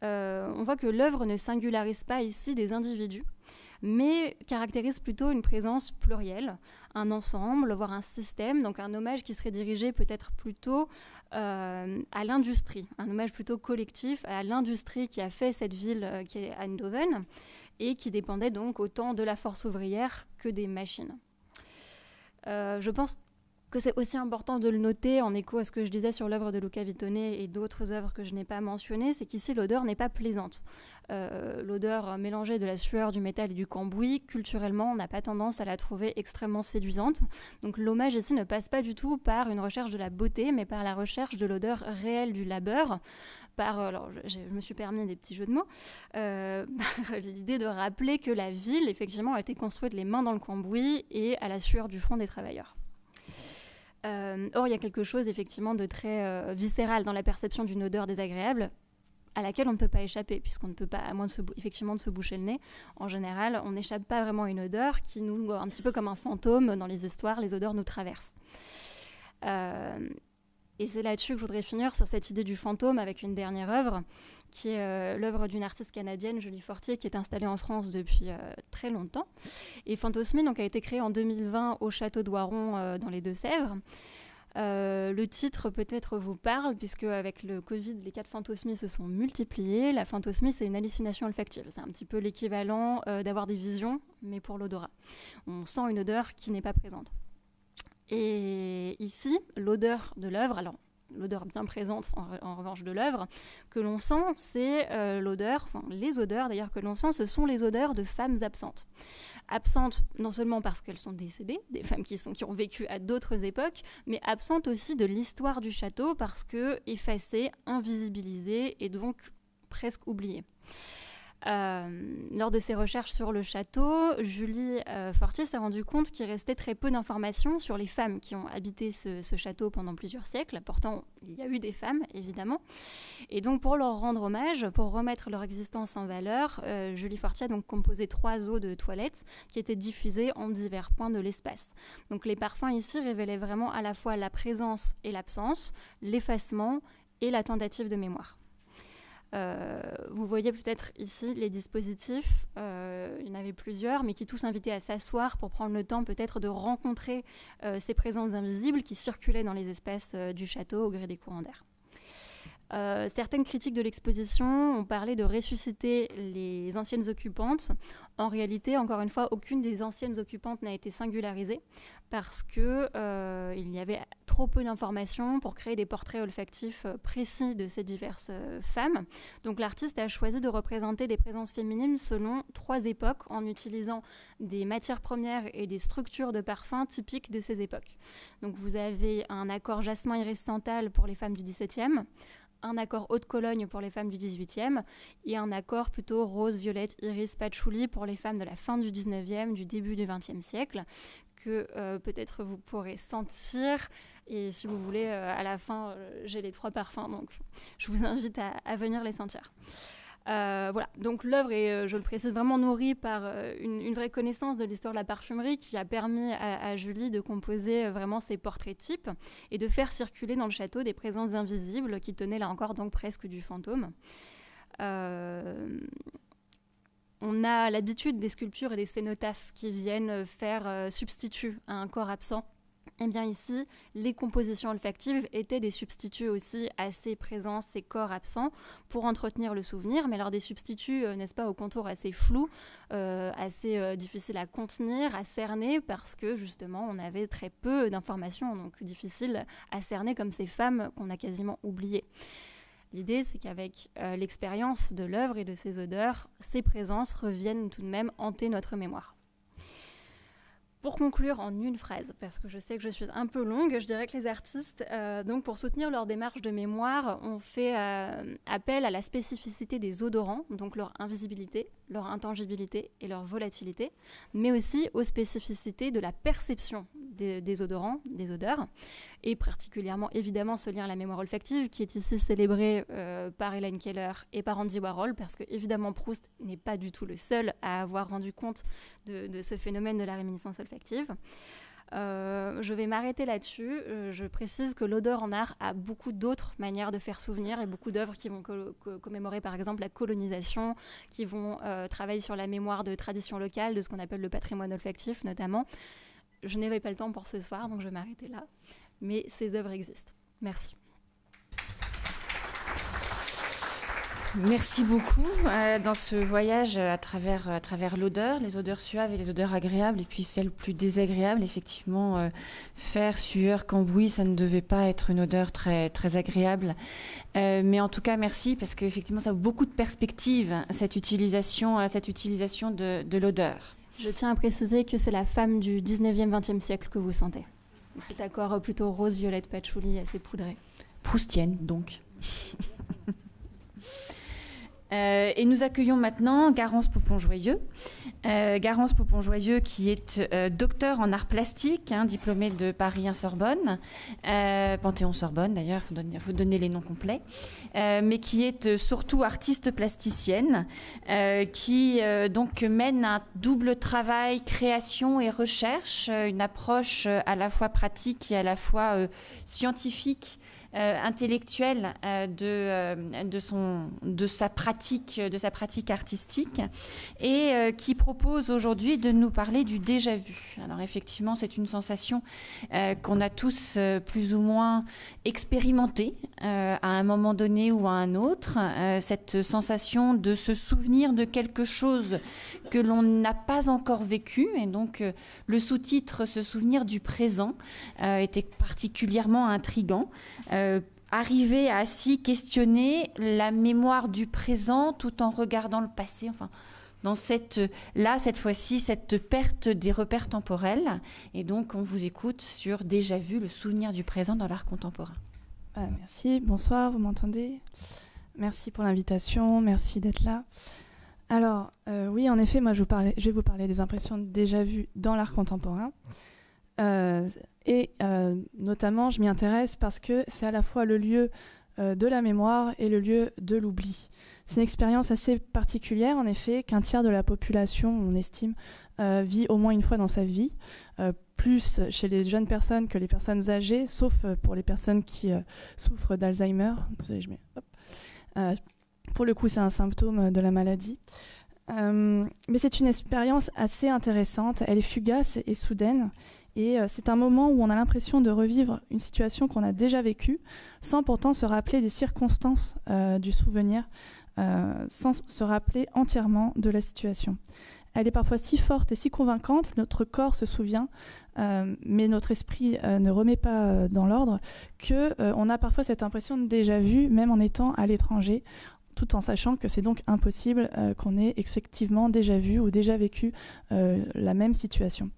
on voit que l'œuvre ne singularise pas ici des individus, mais caractérise plutôt une présence plurielle, un ensemble, voire un système, donc un hommage qui serait dirigé peut-être plutôt à l'industrie, un hommage plutôt collectif à l'industrie qui a fait cette ville qui est Eindhoven, et qui dépendait donc autant de la force ouvrière que des machines. Je pense que c'est aussi important de le noter en écho à ce que je disais sur l'œuvre de Luca Vettone et d'autres œuvres que je n'ai pas mentionnées, c'est qu'ici l'odeur n'est pas plaisante. L'odeur mélangée de la sueur, du métal et du cambouis, culturellement, on n'a pas tendance à la trouver extrêmement séduisante. Donc l'hommage ici ne passe pas du tout par une recherche de la beauté, mais par la recherche de l'odeur réelle du labeur, alors je me suis permis des petits jeux de mots, par l'idée de rappeler que la ville, effectivement, a été construite les mains dans le cambouis et à la sueur du front des travailleurs. Or, il y a quelque chose, effectivement, de très viscéral dans la perception d'une odeur désagréable, à laquelle on ne peut pas échapper, puisqu'on ne peut pas, à moins effectivement de se boucher le nez, en général, on n'échappe pas vraiment à une odeur qui nous, un petit peu comme un fantôme dans les histoires, les odeurs nous traversent. Et c'est là-dessus que je voudrais finir, sur cette idée du fantôme, avec une dernière œuvre, qui est l'œuvre d'une artiste canadienne, Julie Fortier, qui est installée en France depuis très longtemps. Et Fantosmie donc, a été créée en 2020 au château d'Oiron, dans les Deux-Sèvres. Le titre peut-être vous parle, puisque avec le Covid, les cas de phantosmie se sont multipliés. La phantosmie, c'est une hallucination olfactive. C'est un petit peu l'équivalent d'avoir des visions, mais pour l'odorat. On sent une odeur qui n'est pas présente. Et ici, l'odeur de l'œuvre, alors l'odeur bien présente en revanche de l'œuvre, que l'on sent, c'est les odeurs d'ailleurs que l'on sent, ce sont les odeurs de femmes absentes. Absentes non seulement parce qu'elles sont décédées, des femmes qui ont vécu à d'autres époques, mais absentes aussi de l'histoire du château parce que effacées, invisibilisées et donc presque oubliées. Lors de ses recherches sur le château, Julie Fortier s'est rendue compte qu'il restait très peu d'informations sur les femmes qui ont habité ce château pendant plusieurs siècles. Pourtant, il y a eu des femmes, évidemment. Et donc, pour leur rendre hommage, pour remettre leur existence en valeur, Julie Fortier a donc composé 3 eaux de toilette qui étaient diffusées en divers points de l'espace. Donc, les parfums ici révélaient vraiment à la fois la présence et l'absence, l'effacement et la tentative de mémoire. Vous voyez peut-être ici les dispositifs, il y en avait plusieurs, mais qui tous invitaient à s'asseoir pour prendre le temps peut-être de rencontrer ces présences invisibles qui circulaient dans les espaces du château au gré des courants d'air. Certaines critiques de l'exposition ont parlé de ressusciter les anciennes occupantes. En réalité, encore une fois, aucune des anciennes occupantes n'a été singularisée parce qu'il y avait trop peu d'informations pour créer des portraits olfactifs précis de ces diverses femmes. Donc l'artiste a choisi de représenter des présences féminines selon 3 époques en utilisant des matières premières et des structures de parfums typiques de ces époques. Donc vous avez un accord jasmin iris santal pour les femmes du XVIIe, un accord haute Cologne pour les femmes du XVIIIe et un accord plutôt rose, violette, iris, patchouli pour les femmes de la fin du XIXe, du début du XXe siècle, que peut-être vous pourrez sentir. Et si vous voulez, à la fin, j'ai les 3 parfums, donc je vous invite à venir les sentir. Voilà, donc l'œuvre est, je le précise, vraiment nourrie par une vraie connaissance de l'histoire de la parfumerie qui a permis à Julie de composer vraiment ses portraits types et de faire circuler dans le château des présences invisibles qui tenaient là encore donc presque du fantôme. On a l'habitude des sculptures et des cénotaphes qui viennent faire substitut à un corps absent. Eh bien ici, les compositions olfactives étaient des substituts aussi à ces présences, ces corps absents, pour entretenir le souvenir, mais alors des substituts, n'est-ce pas, aux contours assez flous, assez difficiles à contenir, à cerner, parce que justement, on avait très peu d'informations, donc difficiles à cerner comme ces femmes qu'on a quasiment oubliées. L'idée, c'est qu'avec l'expérience de l'œuvre et de ses odeurs, ces présences reviennent tout de même hanter notre mémoire. Pour conclure en une phrase, parce que je sais que je suis un peu longue, je dirais que les artistes, donc pour soutenir leur démarche de mémoire, ont fait appel à la spécificité des odorants, donc leur invisibilité, leur intangibilité et leur volatilité, mais aussi aux spécificités de la perception des odorants, des odeurs, et particulièrement évidemment ce lien à la mémoire olfactive qui est ici célébré par Hélène Keller et par Andy Warhol, parce que évidemment Proust n'est pas du tout le seul à avoir rendu compte de ce phénomène de la réminiscence olfactive. Je vais m'arrêter là-dessus. Je précise que l'odeur en art a beaucoup d'autres manières de faire souvenir et beaucoup d'œuvres qui vont commémorer par exemple la colonisation, qui vont travailler sur la mémoire de traditions locales, de ce qu'on appelle le patrimoine olfactif notamment. Je n'avais pas le temps pour ce soir, donc je vais m'arrêter là. Mais ces œuvres existent. Merci. Merci beaucoup dans ce voyage à travers l'odeur, les odeurs suaves et les odeurs agréables, et puis celles plus désagréables. Effectivement, fer, sueur, cambouis, ça ne devait pas être une odeur très, très agréable. Mais en tout cas, merci, parce qu'effectivement, ça ouvre beaucoup de perspectives, cette utilisation de l'odeur. Je tiens à préciser que c'est la femme du 19e, 20e siècle que vous sentez. Cet accord plutôt rose, violette, patchouli, assez poudré. Proustienne, donc. Et nous accueillons maintenant Garance Poupon-Joyeux. Garance Poupon-Joyeux qui est docteur en arts plastiques, diplômée de Paris-Sorbonne, Panthéon-Sorbonne d'ailleurs, il faut donner les noms complets, mais qui est surtout artiste plasticienne, qui donc mène un double travail, création et recherche, une approche à la fois pratique et à la fois scientifique, intellectuelle de sa pratique artistique, et qui propose aujourd'hui de nous parler du déjà-vu. Alors effectivement, c'est une sensation qu'on a tous plus ou moins expérimentée à un moment donné ou à un autre, cette sensation de se souvenir de quelque chose que l'on n'a pas encore vécu, et donc le sous-titre « Se souvenir du présent » était particulièrement intriguant. Arriver à ainsi questionner la mémoire du présent tout en regardant le passé, enfin, dans cette fois-ci, cette perte des repères temporels. Et donc, on vous écoute sur Déjà vu, le souvenir du présent dans l'art contemporain. Merci, bonsoir, vous m'entendez? Merci pour l'invitation, merci d'être là. Alors, oui, en effet, moi, je vais vous parler des impressions de déjà vu dans l'art contemporain. Notamment, je m'y intéresse parce que c'est à la fois le lieu de la mémoire et le lieu de l'oubli. C'est une expérience assez particulière, en effet, qu'un tiers de la population, on estime, vit au moins une fois dans sa vie, plus chez les jeunes personnes que les personnes âgées, sauf pour les personnes qui souffrent d'Alzheimer. Pour le coup, c'est un symptôme de la maladie. Mais c'est une expérience assez intéressante, elle est fugace et soudaine. Et c'est un moment où on a l'impression de revivre une situation qu'on a déjà vécue, sans pourtant se rappeler des circonstances du souvenir, sans se rappeler entièrement de la situation. Elle est parfois si forte et si convaincante, notre corps se souvient, mais notre esprit ne remet pas dans l'ordre, qu'on a parfois cette impression de déjà vu, même en étant à l'étranger, tout en sachant que c'est donc impossible qu'on ait effectivement déjà vu ou déjà vécu la même situation.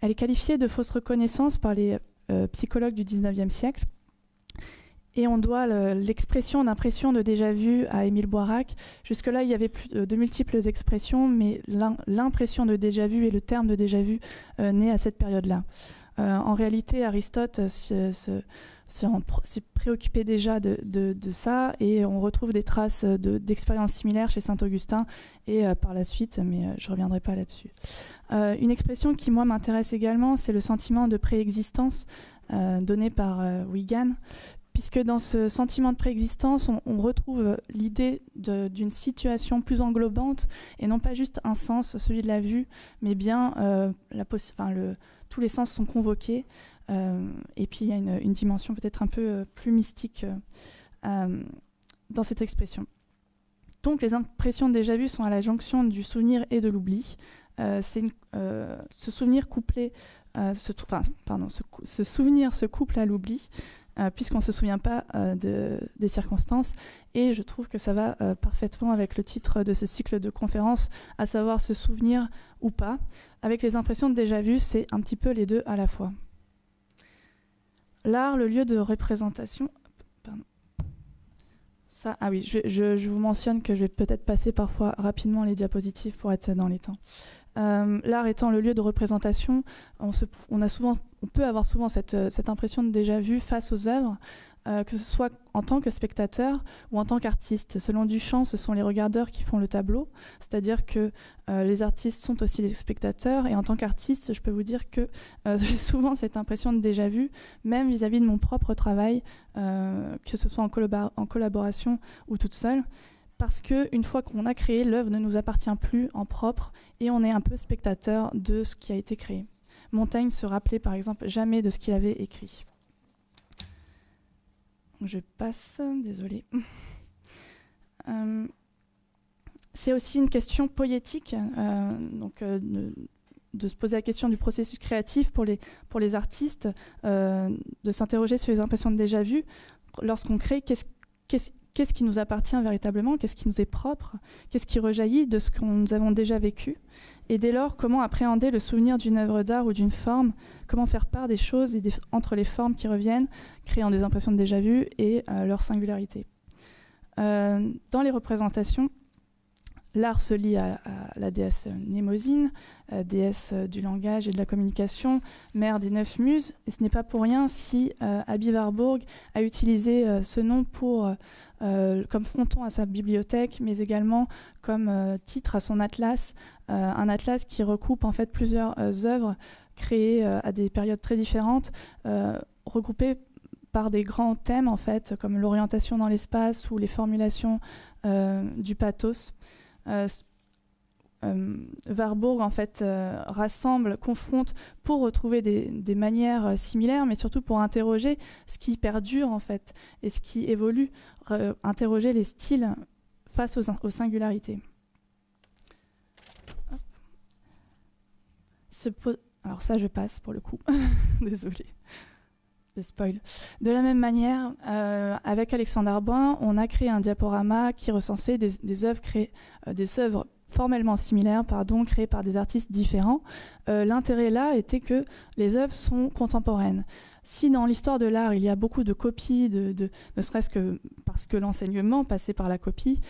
Elle est qualifiée de fausse reconnaissance par les psychologues du 19e siècle. Et on doit l'expression d'impression de déjà-vu à Émile Boirac. Jusque-là, il y avait de multiples expressions, mais l'impression de déjà-vu et le terme de déjà-vu naît à cette période-là. En réalité, Aristote s'est préoccupé déjà de ça, et on retrouve des traces d'expériences similaires chez Saint-Augustin et par la suite, mais je ne reviendrai pas là-dessus. Une expression qui, moi, m'intéresse également, c'est le sentiment de préexistence donné par Wigan, puisque dans ce sentiment de préexistence, on retrouve l'idée d'une situation plus englobante, et non pas juste un sens, celui de la vue, mais bien tous les sens sont convoqués. Et puis il y a une dimension peut-être un peu plus mystique dans cette expression. Donc les impressions de déjà vu sont à la jonction du souvenir et de l'oubli. Ce souvenir ce souvenir se couple à l'oubli, puisqu'on ne se souvient pas des circonstances, et je trouve que ça va parfaitement avec le titre de ce cycle de conférences, à savoir se souvenir ou pas. Avec les impressions de déjà vu, c'est un petit peu les deux à la fois. L'art, le lieu de représentation. Je vous mentionne que je vais peut-être passer parfois rapidement les diapositives pour être dans les temps. L'art étant le lieu de représentation, on peut avoir souvent cette impression de déjà vu face aux œuvres, que ce soit en tant que spectateur ou en tant qu'artiste. Selon Duchamp, ce sont les regardeurs qui font le tableau, c'est-à-dire que les artistes sont aussi les spectateurs, et en tant qu'artiste, je peux vous dire que j'ai souvent cette impression de déjà vu, même vis-à-vis de mon propre travail, que ce soit en collaboration ou toute seule, parce qu'une fois qu'on a créé, l'œuvre ne nous appartient plus en propre, et on est un peu spectateur de ce qui a été créé. Montaigne se rappelait par exemple jamais de ce qu'il avait écrit. Je passe, désolée. C'est aussi une question poétique, de se poser la question du processus créatif pour les artistes, de s'interroger sur les impressions de déjà vu. Lorsqu'on crée, qu'est-ce qui nous appartient véritablement, qu'est-ce qui nous est propre, qu'est-ce qui rejaillit de ce que nous avons déjà vécu, et dès lors, comment appréhender le souvenir d'une œuvre d'art ou d'une forme, comment faire part des choses entre les formes qui reviennent, créant des impressions de déjà vu et leur singularité. dans les représentations, l'art se lie à la déesse Mnémosyne, déesse du langage et de la communication, mère des 9 muses. Et ce n'est pas pour rien si Aby Warburg a utilisé ce nom comme fronton à sa bibliothèque, mais également comme titre à son atlas, un atlas qui recoupe en fait plusieurs œuvres créées à des périodes très différentes, regroupées par des grands thèmes en fait, comme l'orientation dans l'espace ou les formulations du pathos. Warburg en fait rassemble, confronte pour retrouver des manières similaires, mais surtout pour interroger ce qui perdure en fait et ce qui évolue, interroger les styles face aux singularités. Alors ça je passe pour le coup, désolée. Le spoil. De la même manière, avec Alexandre Arbin, on a créé un diaporama qui recensait des œuvres formellement similaires, créées par des artistes différents. L'intérêt là était que les œuvres sont contemporaines. Si dans l'histoire de l'art, il y a beaucoup de copies, ne serait-ce que parce que l'enseignement passait par la copie,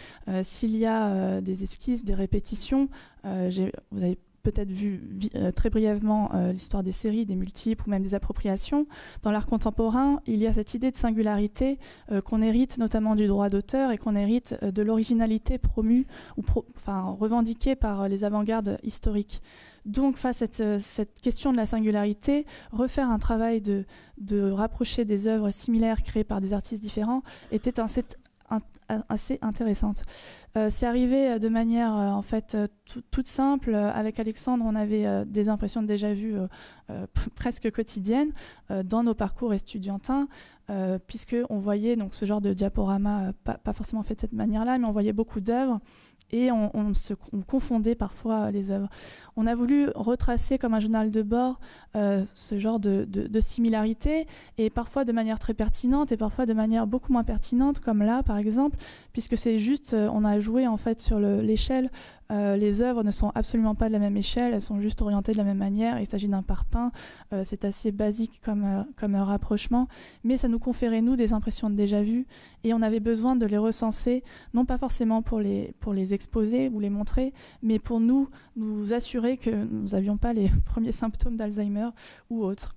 s'il y a des esquisses, des répétitions, vous avez peut-être vu très brièvement l'histoire des séries, des multiples ou même des appropriations. Dans l'art contemporain, il y a cette idée de singularité qu'on hérite notamment du droit d'auteur et qu'on hérite de l'originalité promue ou revendiquée par les avant-gardes historiques. Donc face à cette question de la singularité, refaire un travail de rapprocher des œuvres similaires créées par des artistes différents était assez intéressante. C'est arrivé de manière en fait toute simple. Avec Alexandre, on avait des impressions de déjà-vu presque quotidiennes dans nos parcours estudiantins, puisqu'on voyait donc ce genre de diaporama, pas forcément fait de cette manière-là, mais on voyait beaucoup d'œuvres et on confondait parfois les œuvres. On a voulu retracer comme un journal de bord ce genre de similarités, et parfois de manière très pertinente et parfois de manière beaucoup moins pertinente, comme là par exemple, puisque c'est juste, on a joué en fait sur l'échelle. Les œuvres ne sont absolument pas de la même échelle, elles sont juste orientées de la même manière. Il s'agit d'un parpaing, c'est assez basique comme rapprochement, mais ça nous conférait nous des impressions de déjà-vu, et on avait besoin de les recenser, non pas forcément pour les exposer ou les montrer, mais pour nous assurer que nous n'avions pas les premiers symptômes d'Alzheimer ou autres.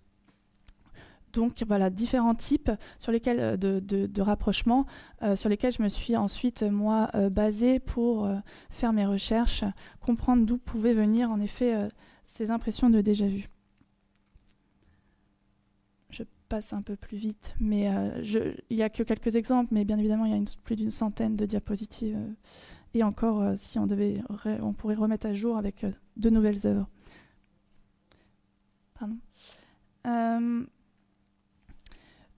Donc voilà, différents types sur lesquels, de rapprochements sur lesquels je me suis ensuite, moi, basée pour faire mes recherches, comprendre d'où pouvaient venir en effet ces impressions de déjà-vu. Je passe un peu plus vite, mais il n'y a que quelques exemples, mais bien évidemment, il y a plus d'une centaine de diapositives. Et encore, si on pourrait remettre à jour avec de nouvelles œuvres. Pardon.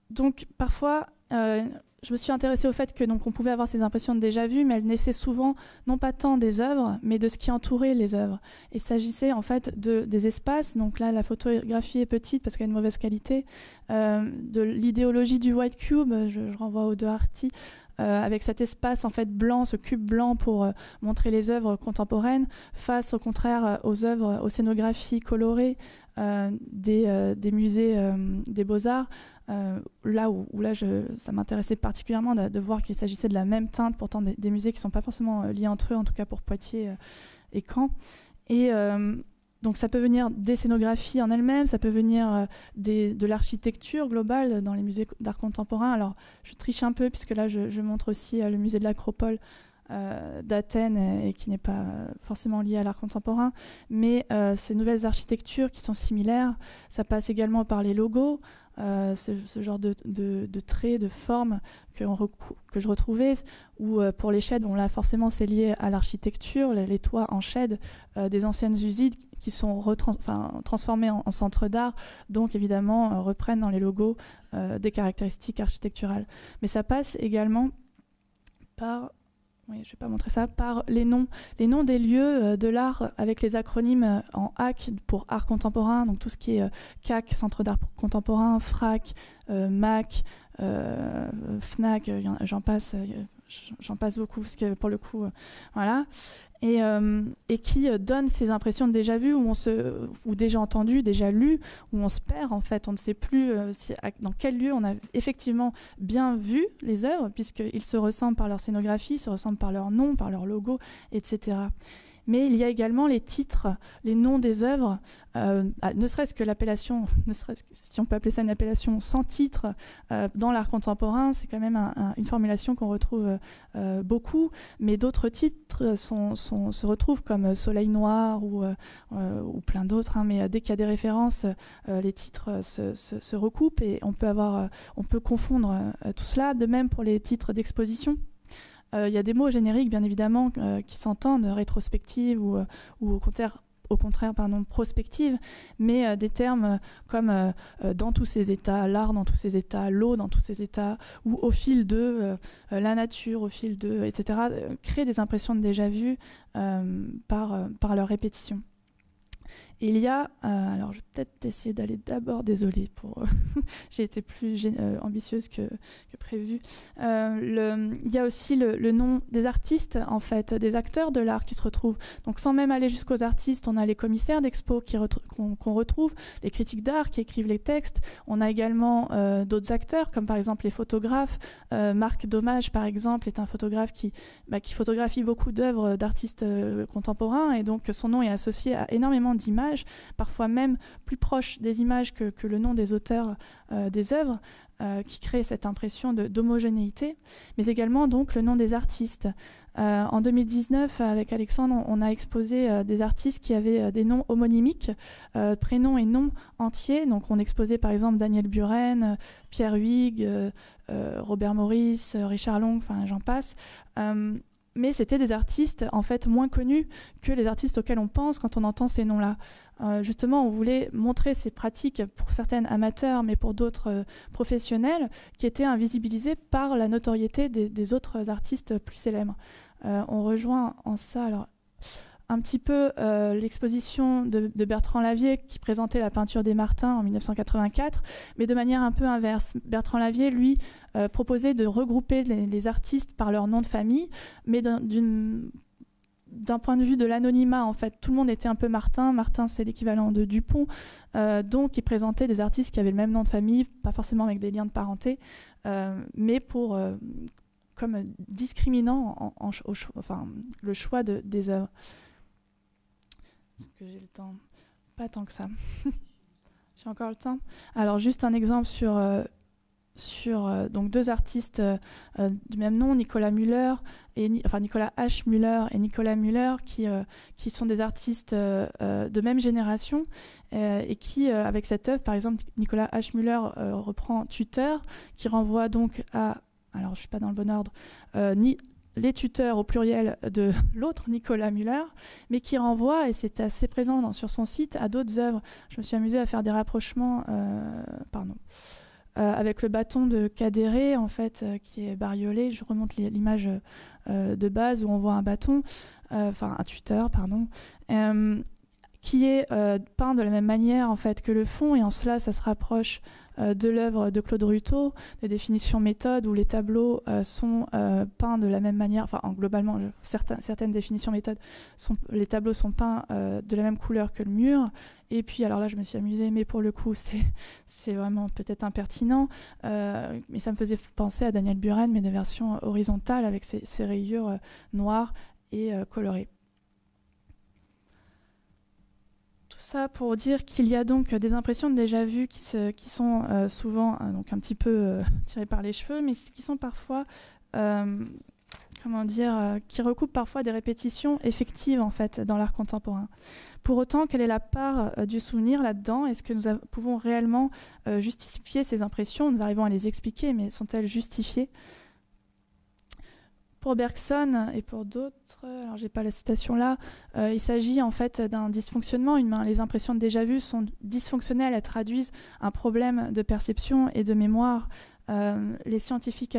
Donc parfois, je me suis intéressée au fait que donc on pouvait avoir ces impressions de déjà-vu, mais elles naissaient souvent non pas tant des œuvres, mais de ce qui entourait les œuvres. Il s'agissait en fait des espaces. Donc là, la photographie est petite parce qu'elle a une mauvaise qualité. De l'idéologie du white cube, je renvoie aux deux Arty, avec cet espace en fait blanc, ce cube blanc pour montrer les œuvres contemporaines, face au contraire aux scénographies colorées des musées des Beaux-Arts. Là où ça m'intéressait particulièrement de voir qu'il s'agissait de la même teinte, pourtant des musées qui ne sont pas forcément liés entre eux, en tout cas pour Poitiers et Caen. Et donc ça peut venir des scénographies en elles-mêmes, ça peut venir de l'architecture globale dans les musées d'art contemporain. Alors je triche un peu puisque là je montre aussi le musée de l'Acropole d'Athènes et qui n'est pas forcément lié à l'art contemporain, mais ces nouvelles architectures qui sont similaires, ça passe également par les logos, ce genre de traits, de formes que je retrouvais, ou pour les sheds, là forcément c'est lié à l'architecture, les toits en shed des anciennes usines qui sont transformées en centres d'art, donc évidemment reprennent dans les logos des caractéristiques architecturales. Mais ça passe également par... Oui, je ne vais pas montrer ça, par les noms des lieux de l'art avec les acronymes en HAC pour art contemporain, donc tout ce qui est CAC, Centre d'art contemporain, FRAC, MAC, FNAC, j'en passe, j'en passe beaucoup, parce que pour le coup, voilà. Et qui donne ces impressions de déjà-vu, ou déjà entendu, déjà lu, où on se perd en fait, on ne sait plus dans quel lieu on a effectivement bien vu les œuvres, puisqu'ils se ressemblent par leur scénographie, se ressemblent par leur nom, par leur logo, etc. Mais il y a également les titres, les noms des œuvres, ne serait-ce que l'appellation, si on peut appeler ça une appellation sans titre dans l'art contemporain, c'est quand même une formulation qu'on retrouve beaucoup, mais d'autres titres se retrouvent comme Soleil Noir ou plein d'autres, hein, mais dès qu'il y a des références, les titres se recoupent et on peut confondre tout cela, de même pour les titres d'exposition. Il y a des mots génériques, bien évidemment, qui s'entendent, rétrospective ou au contraire, prospective, mais des termes comme dans tous ses états, l'art dans tous ses états, l'eau dans tous ses états, ou au fil de, la nature au fil de, etc., créent des impressions de déjà-vu par leur répétition. Et il y a, alors je vais peut-être essayer d'aller d'abord, désolée, j'ai été plus ambitieuse que prévu. Il y a aussi le nom des artistes, en fait, des acteurs de l'art qui se retrouvent. Donc sans même aller jusqu'aux artistes, on a les commissaires d'expo qu'on retrouve, les critiques d'art qui écrivent les textes. On a également d'autres acteurs, comme par exemple les photographes. Marc Dommage, par exemple, est un photographe qui photographie beaucoup d'œuvres d'artistes contemporains, et donc son nom est associé à énormément d'images, parfois même plus proche des images que le nom des auteurs des œuvres, qui crée cette impression d'homogénéité, mais également donc le nom des artistes. En 2019, avec Alexandre, on a exposé des artistes qui avaient des noms homonymiques, prénoms et noms entiers. Donc on exposait par exemple Daniel Buren, Pierre Huyghe, Robert Maurice, Richard Long, enfin j'en passe. Mais c'était des artistes en fait moins connus que les artistes auxquels on pense quand on entend ces noms-là. Justement, on voulait montrer ces pratiques pour certaines amateurs, mais pour d'autres professionnels, qui étaient invisibilisés par la notoriété des autres artistes plus célèbres. On rejoint en ça alors, un petit peu l'exposition de Bertrand Lavier qui présentait la peinture des Martins en 1984, mais de manière un peu inverse. Bertrand Lavier, lui, proposait de regrouper les artistes par leur nom de famille, mais d'un point de vue de l'anonymat, en fait, tout le monde était un peu Martin. Martin, c'est l'équivalent de Dupont. Donc, il présentait des artistes qui avaient le même nom de famille, pas forcément avec des liens de parenté, mais comme discriminant le choix des œuvres. Est-ce que j'ai le temps? Pas tant que ça. J'ai encore le temps. Alors, juste un exemple sur donc deux artistes du même nom, Nicolas H. Müller et Nicolas Müller, qui sont des artistes de même génération et qui, avec cette œuvre, par exemple, Nicolas H. Müller reprend Tuteur, qui renvoie donc à, alors je ne suis pas dans le bon ordre, les tuteurs au pluriel de l'autre Nicolas Müller, mais qui renvoie, et c'est assez présent sur son site, à d'autres œuvres. Je me suis amusée à faire des rapprochements, avec le bâton de Cadéré, en fait, qui est bariolé. Je remonte l'image de base où on voit un bâton, un tuteur, qui est peint de la même manière en fait que le fond, et en cela ça se rapproche de l'œuvre de Claude Ruteau, des définitions méthodes où les tableaux sont peints de la même manière, globalement certaines définitions méthodes, les tableaux sont peints de la même couleur que le mur. Et puis alors là je me suis amusée, mais pour le coup c'est vraiment peut-être impertinent, mais ça me faisait penser à Daniel Buren, mais de version horizontale avec ses rayures noires et colorées. Ça pour dire qu'il y a donc des impressions de déjà-vu qui sont souvent donc un petit peu tirées par les cheveux, mais qui sont parfois, qui recoupent parfois des répétitions effectives en fait dans l'art contemporain. Pour autant, quelle est la part du souvenir là-dedans? Est-ce que nous pouvons réellement justifier ces impressions? Nous arrivons à les expliquer, mais sont-elles justifiées? Pour Bergson et pour d'autres, alors j'ai pas la citation là, il s'agit en fait d'un dysfonctionnement humain. Les impressions de déjà-vu sont dysfonctionnelles, elles traduisent un problème de perception et de mémoire. Les scientifiques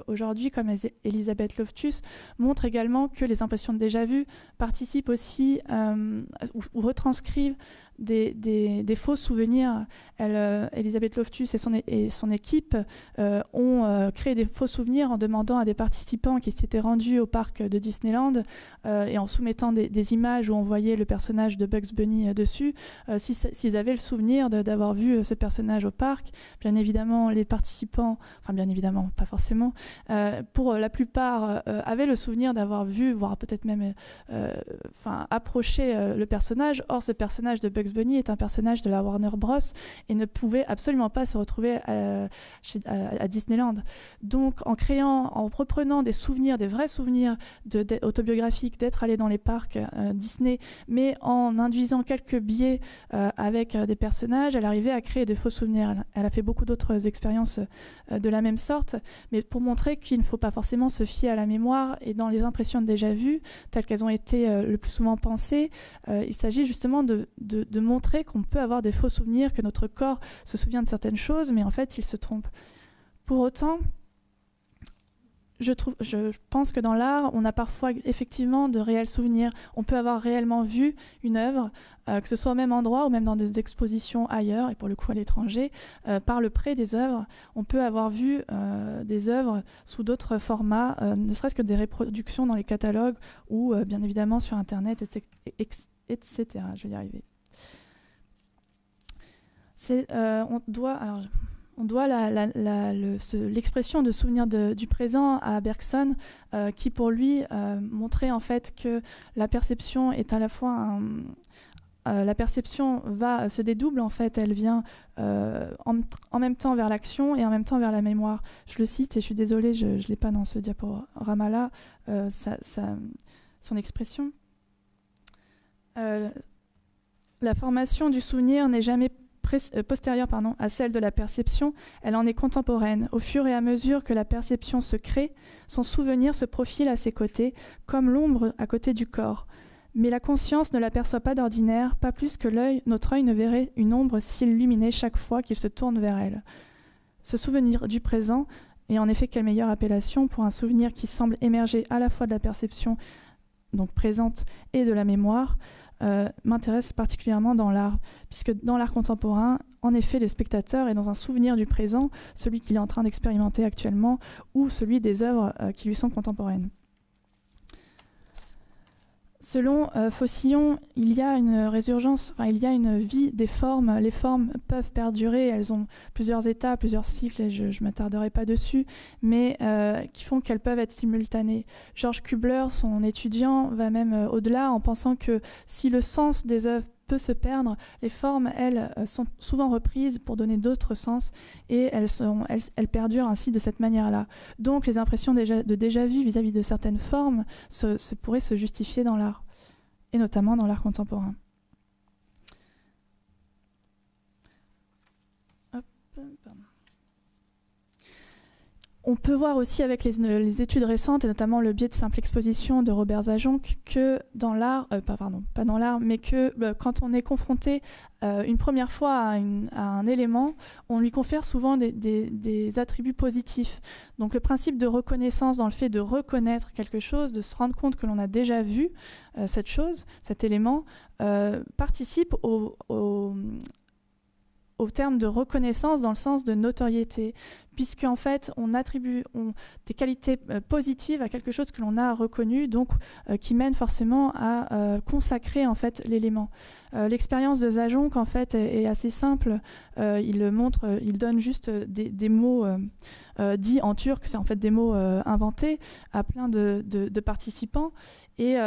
aujourd'hui, comme Elisabeth Loftus, montrent également que les impressions de déjà-vu participent aussi ou retranscrivent des faux souvenirs. Elisabeth Loftus et son équipe ont créé des faux souvenirs en demandant à des participants qui s'étaient rendus au parc de Disneyland et en soumettant des images où on voyait le personnage de Bugs Bunny dessus, s'ils avaient le souvenir d'avoir vu ce personnage au parc. Bien évidemment, les participants, enfin bien évidemment, pas forcément, pour la plupart avaient le souvenir d'avoir vu, voire peut-être même approché le personnage. Or, ce personnage de Bugs Bunny est un personnage de la Warner Bros. Et ne pouvait absolument pas se retrouver à Disneyland. Donc, en reprenant des souvenirs, des vrais souvenirs autobiographiques d'être allé dans les parcs Disney, mais en induisant quelques biais avec des personnages, elle arrivait à créer de faux souvenirs. Elle a fait beaucoup d'autres expériences de la même sorte, mais pour montrer qu'il ne faut pas forcément se fier à la mémoire et dans les impressions de déjà-vues, telles qu'elles ont été le plus souvent pensées, il s'agit justement de montrer qu'on peut avoir des faux souvenirs, que notre corps se souvient de certaines choses, mais en fait, il se trompe. Pour autant, je pense que dans l'art, on a parfois effectivement de réels souvenirs. On peut avoir réellement vu une œuvre, que ce soit au même endroit ou même dans des expositions ailleurs, et pour le coup à l'étranger, par le prêt des œuvres. On peut avoir vu des œuvres sous d'autres formats, ne serait-ce que des reproductions dans les catalogues ou bien évidemment sur Internet, etc. Je vais y arriver. On doit l'expression de souvenir du présent à Bergson, qui pour lui montrait en fait que la perception est à la fois la perception se dédouble en fait, elle vient en même temps vers l'action et en même temps vers la mémoire. Je le cite et je suis désolée, je ne l'ai pas dans ce diaporama-là, son expression. La formation du souvenir n'est jamais postérieure à celle de la perception, elle en est contemporaine. Au fur et à mesure que la perception se crée, son souvenir se profile à ses côtés, comme l'ombre à côté du corps. Mais la conscience ne l'aperçoit pas d'ordinaire, pas plus que notre œil ne verrait une ombre s'illuminer chaque fois qu'il se tourne vers elle. Ce souvenir du présent est en effet quelle meilleure appellation pour un souvenir qui semble émerger à la fois de la perception, donc présente, et de la mémoire, m'intéresse particulièrement dans l'art, puisque dans l'art contemporain, en effet, le spectateur est dans un souvenir du présent, celui qu'il est en train d'expérimenter actuellement, ou celui des œuvres qui lui sont contemporaines. Selon Faucillon, il y a une résurgence, il y a une vie des formes. Les formes peuvent perdurer, elles ont plusieurs états, plusieurs cycles, et je ne m'attarderai pas dessus, mais qui font qu'elles peuvent être simultanées. Georges Kubler, son étudiant, va même au-delà en pensant que si le sens des œuvres peut se perdre, les formes, elles, sont souvent reprises pour donner d'autres sens et elles perdurent ainsi de cette manière-là. Donc les impressions de déjà-vu vis-à-vis de certaines formes pourraient se justifier dans l'art, et notamment dans l'art contemporain. On peut voir aussi avec les études récentes, et notamment le biais de simple exposition de Robert Zajonc, que dans l'art, pas dans l'art, mais que quand on est confronté une première fois à un élément, on lui confère souvent des attributs positifs. Donc le principe de reconnaissance dans le fait de reconnaître quelque chose, de se rendre compte que l'on a déjà vu cette chose, cet élément, participe au terme de reconnaissance dans le sens de notoriété, puisqu'en fait, on attribue des qualités positives à quelque chose que l'on a reconnu, donc qui mène forcément à consacrer en fait l'élément. L'expérience de Zajonc en fait est assez simple. Il donne juste des mots dits en turc, c'est en fait des mots inventés à plein de participants. Et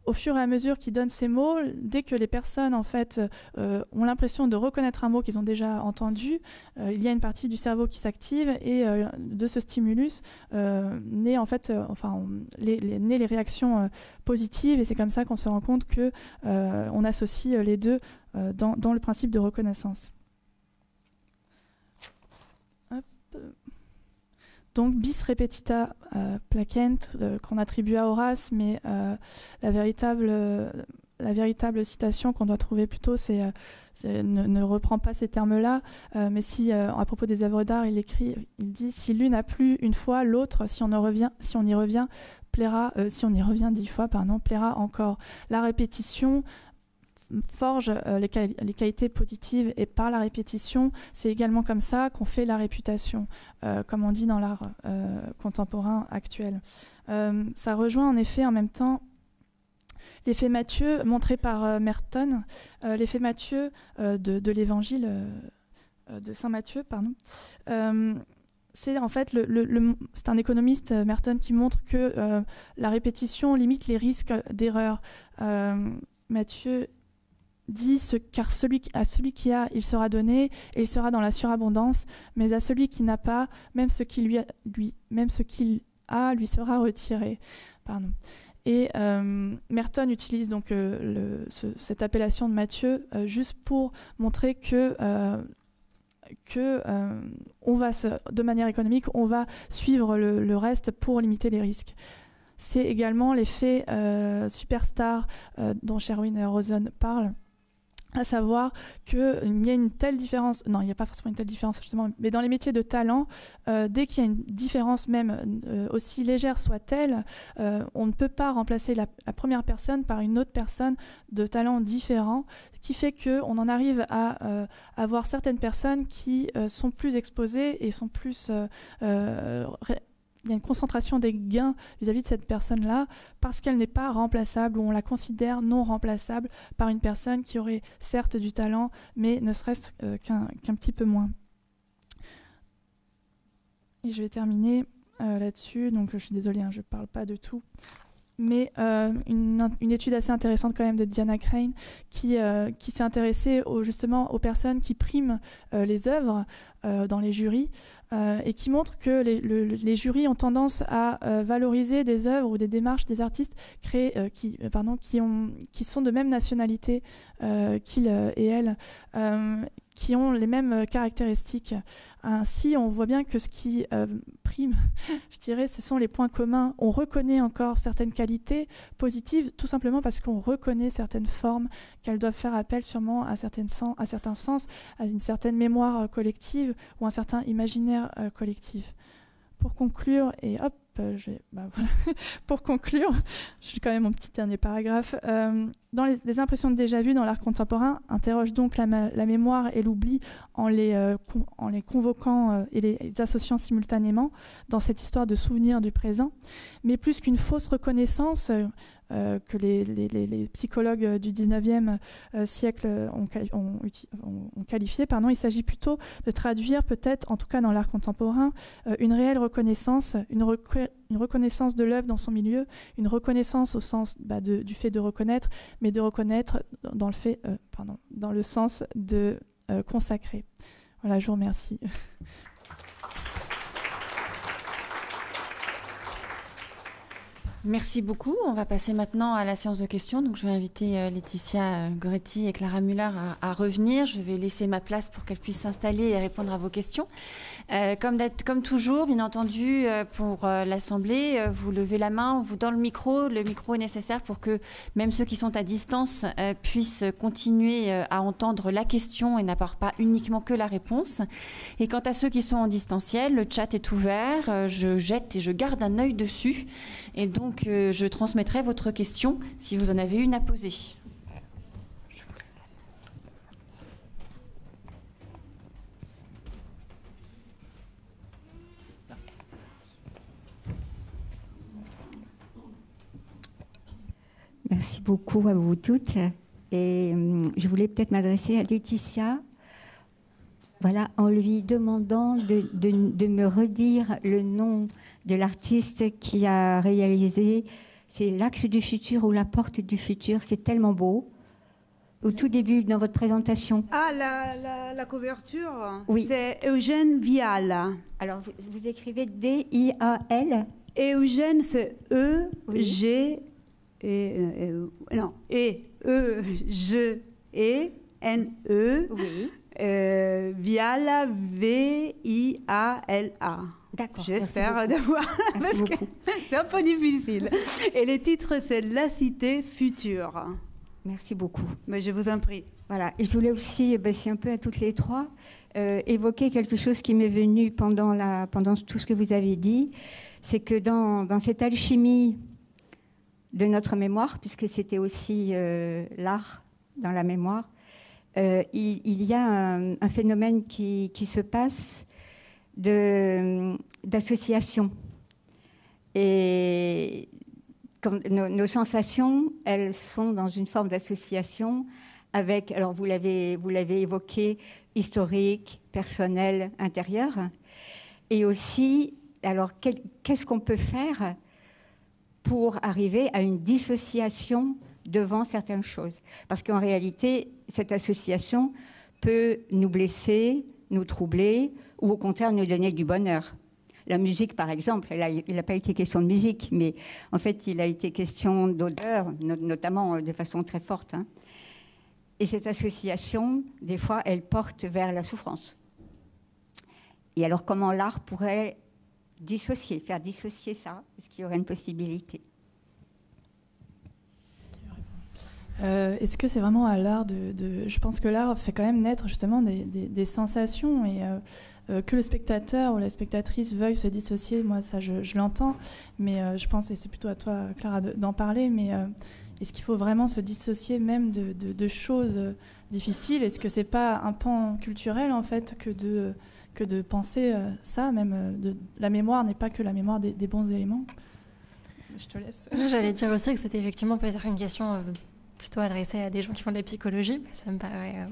au fur et à mesure qu'il donne ces mots, dès que les personnes en fait ont l'impression de reconnaître un mot qu'ils ont déjà entendu, il y a une partie du cerveau qui s'active et de ce stimulus naît en fait, naît les réactions positives, et c'est comme ça qu'on se rend compte que on associe les deux dans le principe de reconnaissance. Hop. Donc bis repetita placent, qu'on attribue à Horace, mais la véritable citation qu'on doit trouver plutôt, ne reprend pas ces termes-là, mais si à propos des œuvres d'art, il dit « Si l'une a plu une fois, l'autre, si on y revient 10 fois, plaira encore ». La répétition forge les qualités positives, et par la répétition, c'est également comme ça qu'on fait la réputation, comme on dit dans l'art contemporain actuel. Ça rejoint en effet en même temps l'effet Matthieu montré par Merton, l'effet Matthieu de l'évangile de Saint Matthieu, pardon. C'est en fait c'est un économiste, Merton, qui montre que la répétition limite les risques d'erreur. Matthieu dit car à celui qui a, il sera donné, et il sera dans la surabondance, mais à celui qui n'a pas, même ce qu'il a, lui sera retiré. Pardon. Et Merton utilise donc cette appellation de Matthieu juste pour montrer que on va de manière économique, on va suivre le reste pour limiter les risques. C'est également l'effet superstar dont Sherwin Rosen parle, à savoir qu'il y a une telle différence, non, il n'y a pas forcément une telle différence justement, mais dans les métiers de talent, dès qu'il y a une différence même aussi légère soit-elle, on ne peut pas remplacer la première personne par une autre personne de talent différent, ce qui fait qu'on en arrive à avoir certaines personnes qui sont plus exposées et sont plus... il y a une concentration des gains vis-à-vis de cette personne-là parce qu'elle n'est pas remplaçable, ou on la considère non remplaçable par une personne qui aurait certes du talent, mais ne serait-ce qu'un petit peu moins. Et je vais terminer là-dessus. Donc je suis désolée, je ne parle pas de tout. Mais une étude assez intéressante quand même de Diana Crane qui s'est intéressée justement aux personnes qui priment les œuvres dans les jurys et qui montre que les jurys ont tendance à valoriser des œuvres ou des démarches des artistes qui sont de même nationalité qu'ils et elles, qui ont les mêmes caractéristiques. Ainsi, on voit bien que ce qui prime, je dirais, ce sont les points communs. On reconnaît encore certaines qualités positives, tout simplement parce qu'on reconnaît certaines formes, qu'elles doivent faire appel sûrement à certains sens, à une certaine mémoire collective ou un certain imaginaire collectif. Pour conclure, et hop, voilà. Pour conclure, je suis quand même mon petit dernier paragraphe. Dans les impressions de déjà-vu dans l'art contemporain interrogent donc la mémoire et l'oubli en les convoquant et les associant simultanément dans cette histoire de souvenirs du présent. Mais plus qu'une fausse reconnaissance que les psychologues du 19e siècle ont qualifié, il s'agit plutôt de traduire peut-être, en tout cas dans l'art contemporain, une réelle reconnaissance, une reconnaissance de l'œuvre dans son milieu, une reconnaissance au sens du fait de reconnaître, mais de reconnaître dans le sens de consacrer. Voilà, je vous remercie. Merci beaucoup. On va passer maintenant à la séance de questions. Donc, je vais inviter Laetitia Goretti et Clara Müller à revenir. Je vais laisser ma place pour qu'elles puissent s'installer et répondre à vos questions. Comme toujours, bien entendu, pour l'Assemblée, vous levez la main, on vous donne le micro. Le micro est nécessaire pour que même ceux qui sont à distance puissent continuer à entendre la question et n'apportent pas uniquement que la réponse. Et quant à ceux qui sont en distanciel, le chat est ouvert. Je jette et je garde un œil dessus. Et donc, je transmettrai votre question si vous en avez une à poser. Je vous laisse la place. Merci beaucoup à vous toutes. Et je voulais peut-être m'adresser à Laetitia, voilà, en lui demandant de me redire le nom de l'artiste qui a réalisé, c'est l'Axe du futur ou la Porte du futur, c'est tellement beau. Au tout début, dans votre présentation. Ah, la couverture, oui. C'est Eugène Vial. Alors, vous écrivez D-I-A-L. Eugène, c'est E-G... non, E-G-E-N-E. Oui. Viala, V-I-A-L-A. D'accord. J'espère d'avoir. Parce que c'est un peu difficile. Et le titre, c'est La Cité Future. Merci beaucoup. Mais je vous en prie. Voilà. Et je voulais aussi, c'est un peu à toutes les trois, évoquer quelque chose qui m'est venu pendant tout ce que vous avez dit. C'est que dans cette alchimie de notre mémoire, puisque c'était aussi l'art dans la mémoire, il y a un phénomène qui se passe d'association. Et quand nos sensations, elles sont dans une forme d'association avec, alors vous l'avez évoqué, historique, personnel, intérieur. Et aussi, alors qu'est-ce qu'on peut faire pour arriver à une dissociation devant certaines choses? Parce qu'en réalité, cette association peut nous blesser, nous troubler, ou au contraire nous donner du bonheur. La musique, par exemple, il n'a pas été question de musique, mais en fait, il a été question d'odeur, notamment de façon très forte. Hein. Et cette association, des fois, elle porte vers la souffrance. Et alors, comment l'art pourrait faire dissocier ça? Est-ce qu'il y aurait une possibilité? Est-ce que c'est vraiment à l'art Je pense que l'art fait quand même naître justement des sensations et que le spectateur ou la spectatrice veuille se dissocier, moi ça je l'entends, mais je pense, et c'est plutôt à toi Clara d'en parler, mais est-ce qu'il faut vraiment se dissocier même de choses difficiles? Est-ce que c'est pas un pan culturel en fait que de penser ça, même la mémoire n'est pas que la mémoire des bons éléments? Je te laisse. J'allais dire aussi que c'était effectivement peut-être une question plutôt adressée à des gens qui font de la psychologie, ça me paraît,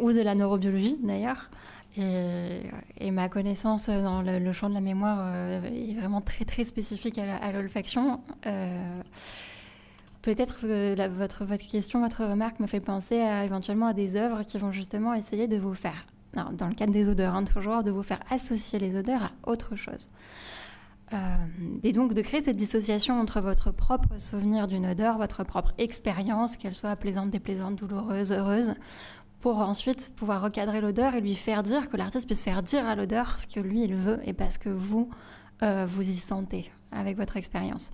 ou de la neurobiologie d'ailleurs. Et ma connaissance dans le champ de la mémoire est vraiment très très spécifique à l'olfaction. Peut-être que votre question, votre remarque me fait penser éventuellement à des œuvres qui vont justement essayer de vous faire, dans le cadre des odeurs, toujours, de vous faire associer les odeurs à autre chose. Et donc de créer cette dissociation entre votre propre souvenir d'une odeur, votre propre expérience, qu'elle soit plaisante, déplaisante, douloureuse, heureuse, pour ensuite pouvoir recadrer l'odeur et lui faire dire, que l'artiste puisse faire dire à l'odeur ce que lui il veut et parce que vous, vous y sentez avec votre expérience.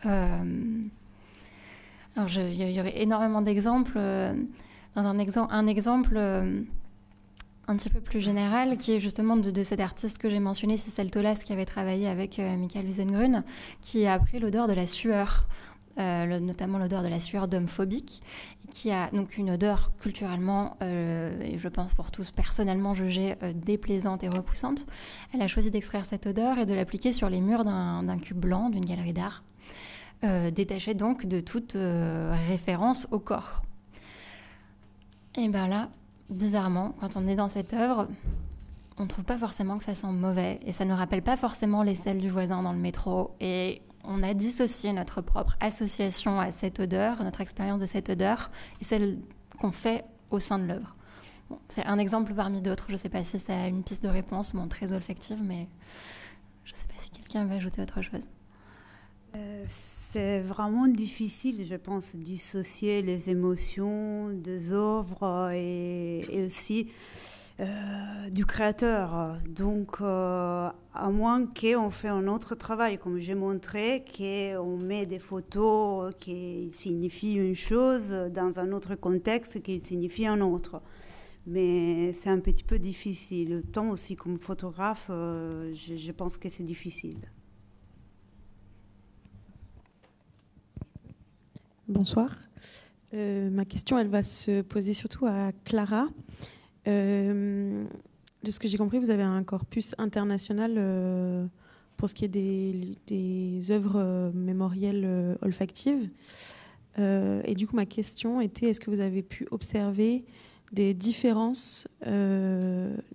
Alors il y aurait énormément d'exemples. Un exemple un petit peu plus général, qui est justement de cet artiste que j'ai mentionné, Cicel Tolas, qui avait travaillé avec Michael Wiesengrün, qui a pris l'odeur de la sueur, notamment l'odeur de la sueur d'homme phobique, qui a donc une odeur culturellement, et je pense pour tous personnellement jugée déplaisante et repoussante. Elle a choisi d'extraire cette odeur et de l'appliquer sur les murs d'un cube blanc d'une galerie d'art, détaché donc de toute référence au corps. Et bien là, bizarrement, quand on est dans cette œuvre, on ne trouve pas forcément que ça sent mauvais et ça ne rappelle pas forcément les selles du voisin dans le métro. Et on a dissocié notre propre association à cette odeur, notre expérience de cette odeur et celle qu'on fait au sein de l'œuvre. Bon, c'est un exemple parmi d'autres. Je ne sais pas si ça a une piste de réponse, très olfactive, mais je ne sais pas si quelqu'un veut ajouter autre chose. C'est vraiment difficile, je pense, de dissocier les émotions des œuvres et aussi du créateur. Donc, à moins qu'on fait un autre travail, comme j'ai montré, qu'on met des photos qui signifient une chose dans un autre contexte qui signifie un autre. Mais c'est un petit peu difficile. Tant aussi comme photographe, je pense que c'est difficile. Bonsoir. Ma question, elle va se poser surtout à Clara. De ce que j'ai compris, vous avez un corpus international pour ce qui est des œuvres mémorielles olfactives. Et du coup, ma question était, est-ce que vous avez pu observer des différences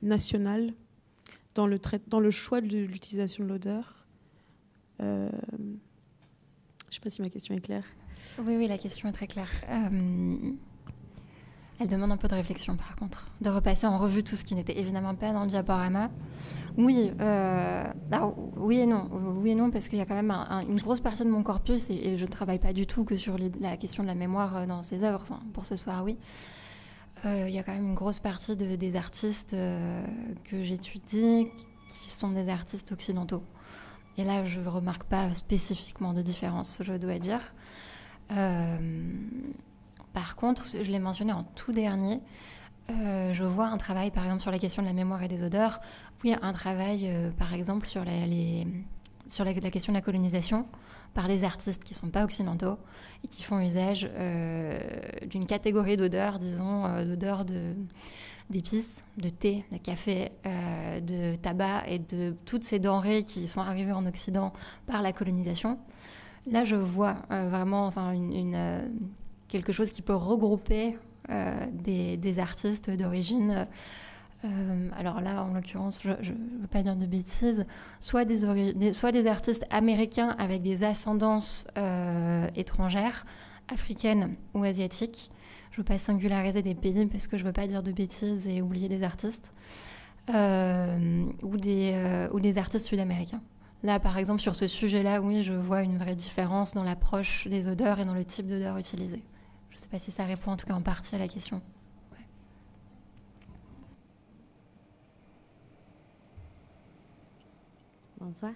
nationales dans le choix de l'utilisation de l'odeur? Je ne sais pas si ma question est claire. Oui, la question est très claire. Elle demande un peu de réflexion, par contre, de repasser en revue tout ce qui n'était évidemment pas dans le diaporama. Oui et non, parce qu'il y a quand même une grosse partie de mon corpus, et je ne travaille pas du tout que sur la question de la mémoire dans ces œuvres. Enfin, pour ce soir, oui. Il y a quand même une grosse partie des artistes que j'étudie qui sont des artistes occidentaux. Et là, je ne remarque pas spécifiquement de différence, je dois dire. Par contre, je l'ai mentionné en tout dernier, je vois un travail, par exemple, sur la question de la mémoire et des odeurs. Oui, un travail, par exemple, sur sur la question de la colonisation par les artistes qui ne sont pas occidentaux et qui font usage d'une catégorie d'odeurs, disons, d'odeurs d'épices, de thé, de café, de tabac et de toutes ces denrées qui sont arrivées en Occident par la colonisation. Là, je vois vraiment quelque chose qui peut regrouper des artistes d'origine. Alors là, en l'occurrence, je ne veux pas dire de bêtises, soit des artistes américains avec des ascendances étrangères, africaines ou asiatiques. Je ne veux pas singulariser des pays parce que je ne veux pas dire de bêtises et oublier des artistes. Ou des artistes sud-américains. Là, par exemple, sur ce sujet-là, oui, je vois une vraie différence dans l'approche des odeurs et dans le type d'odeur utilisé. Je ne sais pas si ça répond en tout cas en partie à la question. Bonsoir.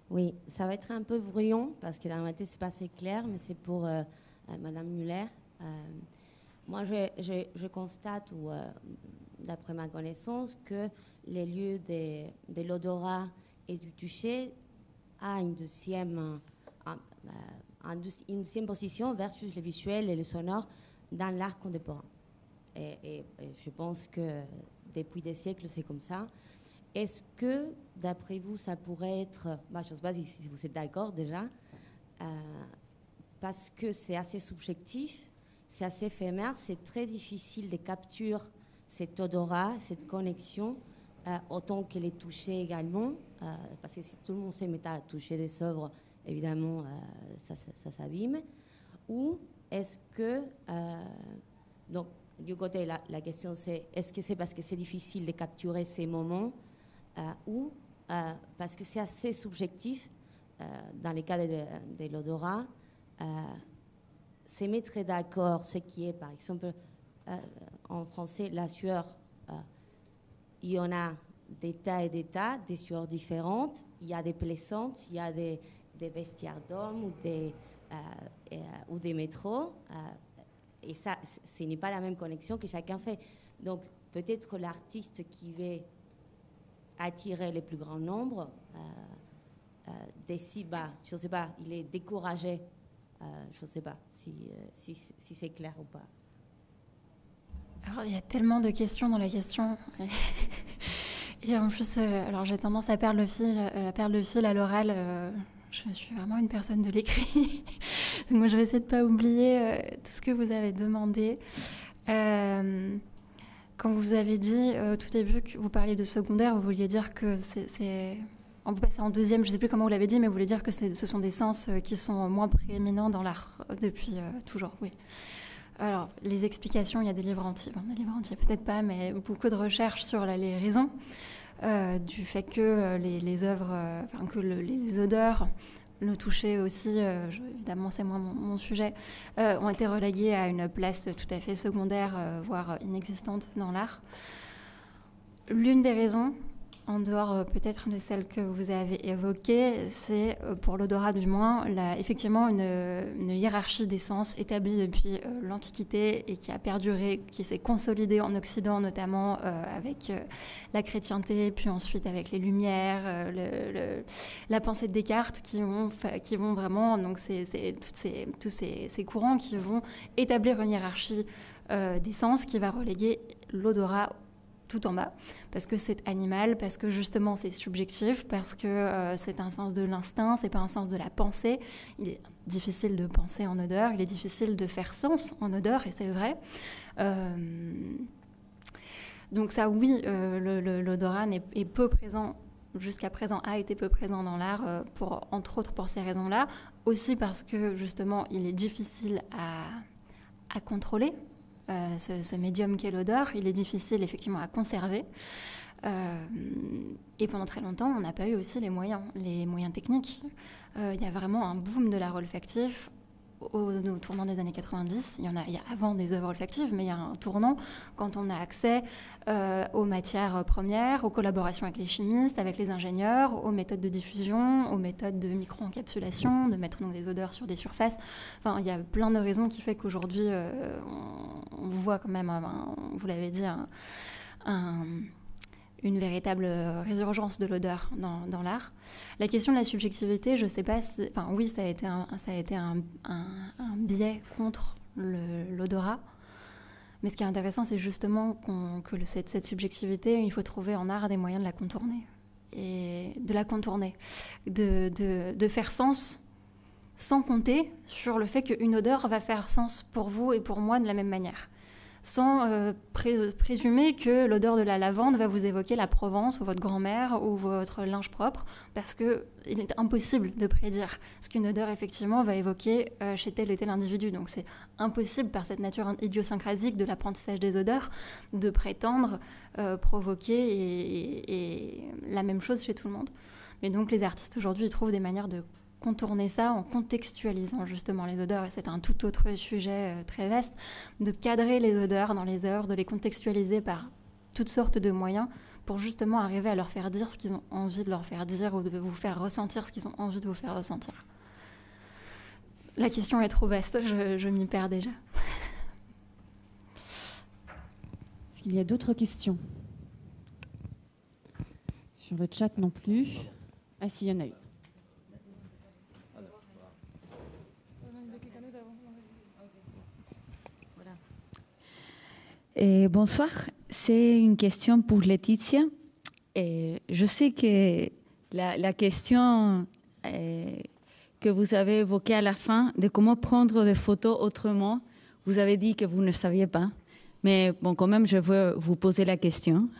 Oui, ça va être un peu bruyant parce que dans ma tête, c'est pas assez clair, mais c'est pour Madame Muller. Moi, je constate, d'après ma connaissance, que les lieux de l'odorat et du toucher a une deuxième position versus le visuel et le sonore dans l'art contemporain. Et je pense que depuis des siècles, c'est comme ça. Est-ce que, d'après vous, ça pourrait être... je ne sais pas si vous êtes d'accord déjà, parce que c'est assez subjectif, c'est assez éphémère, c'est très difficile de capturer cet odorat, cette connexion, autant que les toucher également, parce que si tout le monde se met à toucher des œuvres, évidemment, ça s'abîme. Ou est-ce que... donc, du côté, la question c'est, est-ce que c'est parce que c'est difficile de capturer ces moments ou parce que c'est assez subjectif, dans les cas de l'odorat, se mettre d'accord, ce qui est, par exemple, en français, la sueur, il y en a des tas et des tas, des sueurs différentes, il y a des plaisantes, il y a des vestiaires d'hommes ou des métros, et ça, ce n'est pas la même connexion que chacun fait. Donc, peut-être l'artiste qui veut attirer le plus grand nombre décide, je ne sais pas, il est découragé. Je ne sais pas si c'est clair ou pas. Alors, il y a tellement de questions dans la question. Et en plus, alors j'ai tendance à perdre le fil à l'oral. Je suis vraiment une personne de l'écrit. Donc moi, je vais essayer de ne pas oublier tout ce que vous avez demandé. Quand vous avez dit au tout début que vous parliez de secondaire, vous vouliez dire que c'est... Vous passez en deuxième, je ne sais plus comment vous l'avez dit, mais vous voulez dire que ce sont des sens qui sont moins prééminents dans l'art depuis toujours, oui. Alors, les explications, il y a des livres entiers. Bon, des livres entiers, peut-être pas, mais beaucoup de recherches sur les raisons du fait que les œuvres, que les odeurs, le toucher aussi, évidemment c'est moins mon sujet, ont été relégués à une place tout à fait secondaire, voire inexistante dans l'art. L'une des raisons, en dehors peut-être de celle que vous avez évoquée, c'est, pour l'odorat du moins, effectivement une hiérarchie des sens établie depuis l'Antiquité et qui a perduré, qui s'est consolidée en Occident, notamment avec la chrétienté, puis ensuite avec les Lumières, la pensée de Descartes, qui vont vraiment, donc tous ces courants qui vont établir une hiérarchie des sens qui va reléguer l'odorat tout en bas, parce que c'est animal, parce que justement c'est subjectif, parce que c'est un sens de l'instinct, c'est pas un sens de la pensée. Il est difficile de penser en odeur, il est difficile de faire sens en odeur, et c'est vrai. Donc ça, oui, l'odorat est peu présent, jusqu'à présent a été peu présent dans l'art, entre autres pour ces raisons-là, aussi parce que justement il est difficile à contrôler. Ce médium qu'est l'odeur, il est difficile effectivement à conserver. Et pendant très longtemps, on n'a pas eu aussi les moyens techniques. Il y a vraiment un boom de l'art olfactif au tournant des années 90. Il y a avant des œuvres olfactives, mais il y a un tournant quand on a accès aux matières premières, aux collaborations avec les chimistes, avec les ingénieurs, aux méthodes de diffusion, aux méthodes de micro-encapsulation, de mettre donc des odeurs sur des surfaces. Enfin, il y a plein de raisons qui fait qu'aujourd'hui, on voit quand même, vous l'avez dit, une véritable résurgence de l'odeur dans l'art. La question de la subjectivité, je ne sais pas si... Enfin, oui, ça a été un biais contre l'odorat. Mais ce qui est intéressant, c'est justement que cette subjectivité, il faut trouver en art des moyens de la contourner. Et de la contourner. De faire sens sans compter sur le fait qu'une odeur va faire sens pour vous et pour moi de la même manière. Sans présumer que l'odeur de la lavande va vous évoquer la Provence ou votre grand-mère ou votre linge propre, parce qu'il est impossible de prédire ce qu'une odeur effectivement va évoquer chez tel et tel individu. Donc c'est impossible par cette nature idiosyncrasique de l'apprentissage des odeurs de prétendre provoquer et la même chose chez tout le monde. Mais donc les artistes aujourd'hui ils trouvent des manières de contourner ça en contextualisant justement les odeurs, et c'est un tout autre sujet très vaste, de cadrer les odeurs dans les œuvres, de les contextualiser par toutes sortes de moyens pour justement arriver à leur faire dire ce qu'ils ont envie de leur faire dire ou de vous faire ressentir ce qu'ils ont envie de vous faire ressentir. La question est trop vaste, je m'y perds déjà. Est-ce qu'il y a d'autres questions? Sur le chat non plus. Ah si, il y en a eu. Bonsoir, c'est une question pour Laetitia. Je sais que la question que vous avez évoquée à la fin, de comment prendre des photos autrement, vous avez dit que vous ne saviez pas. Mais bon, quand même, je veux vous poser la question.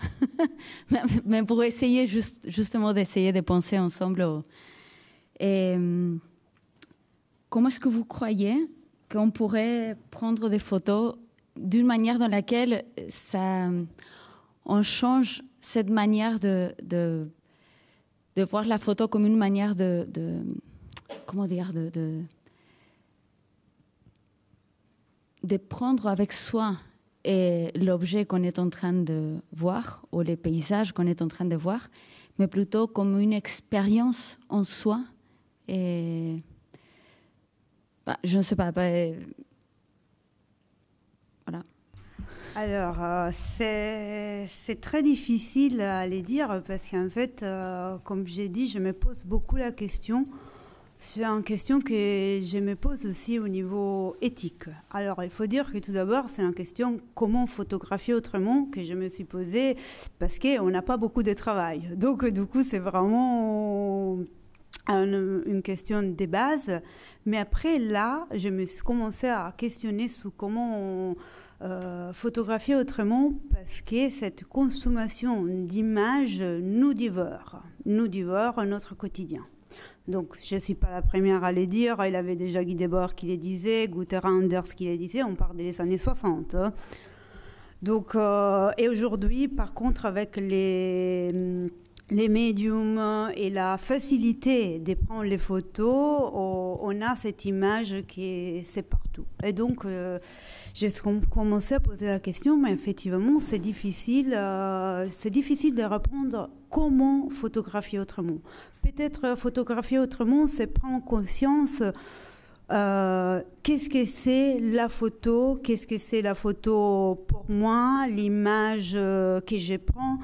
Mais pour essayer justement d'essayer de penser ensemble. Comment est-ce que vous croyez qu'on pourrait prendre des photos d'une manière dans laquelle on change cette manière de voir la photo comme une manière comment dire, de prendre avec soi l'objet qu'on est en train de voir ou les paysages qu'on est en train de voir, mais plutôt comme une expérience en soi. Et je ne sais pas. Voilà. Alors, c'est très difficile à les dire parce qu'en fait, comme j'ai dit, je me pose beaucoup la question. C'est une question que je me pose aussi au niveau éthique. Alors, il faut dire que tout d'abord, c'est une question comment photographier autrement que je me suis posée parce qu'on n'a pas beaucoup de travail. Donc, du coup, c'est vraiment une question de base. Mais après, là, je me suis commencé à questionner sur comment photographier autrement parce que cette consommation d'images nous dévore notre quotidien. Donc, je ne suis pas la première à les dire. Il avait déjà Guy Debord qui les disait, Gunther Anders qui les disait. On parle des années 60. Donc, et aujourd'hui, par contre, avec les médiums et la facilité de prendre les photos, on a cette image qui c'est partout. Et donc, j'ai commencé à poser la question, mais effectivement, c'est difficile de répondre comment photographier autrement. Peut-être photographier autrement, c'est prendre conscience qu'est-ce que c'est la photo pour moi, l'image que je prends.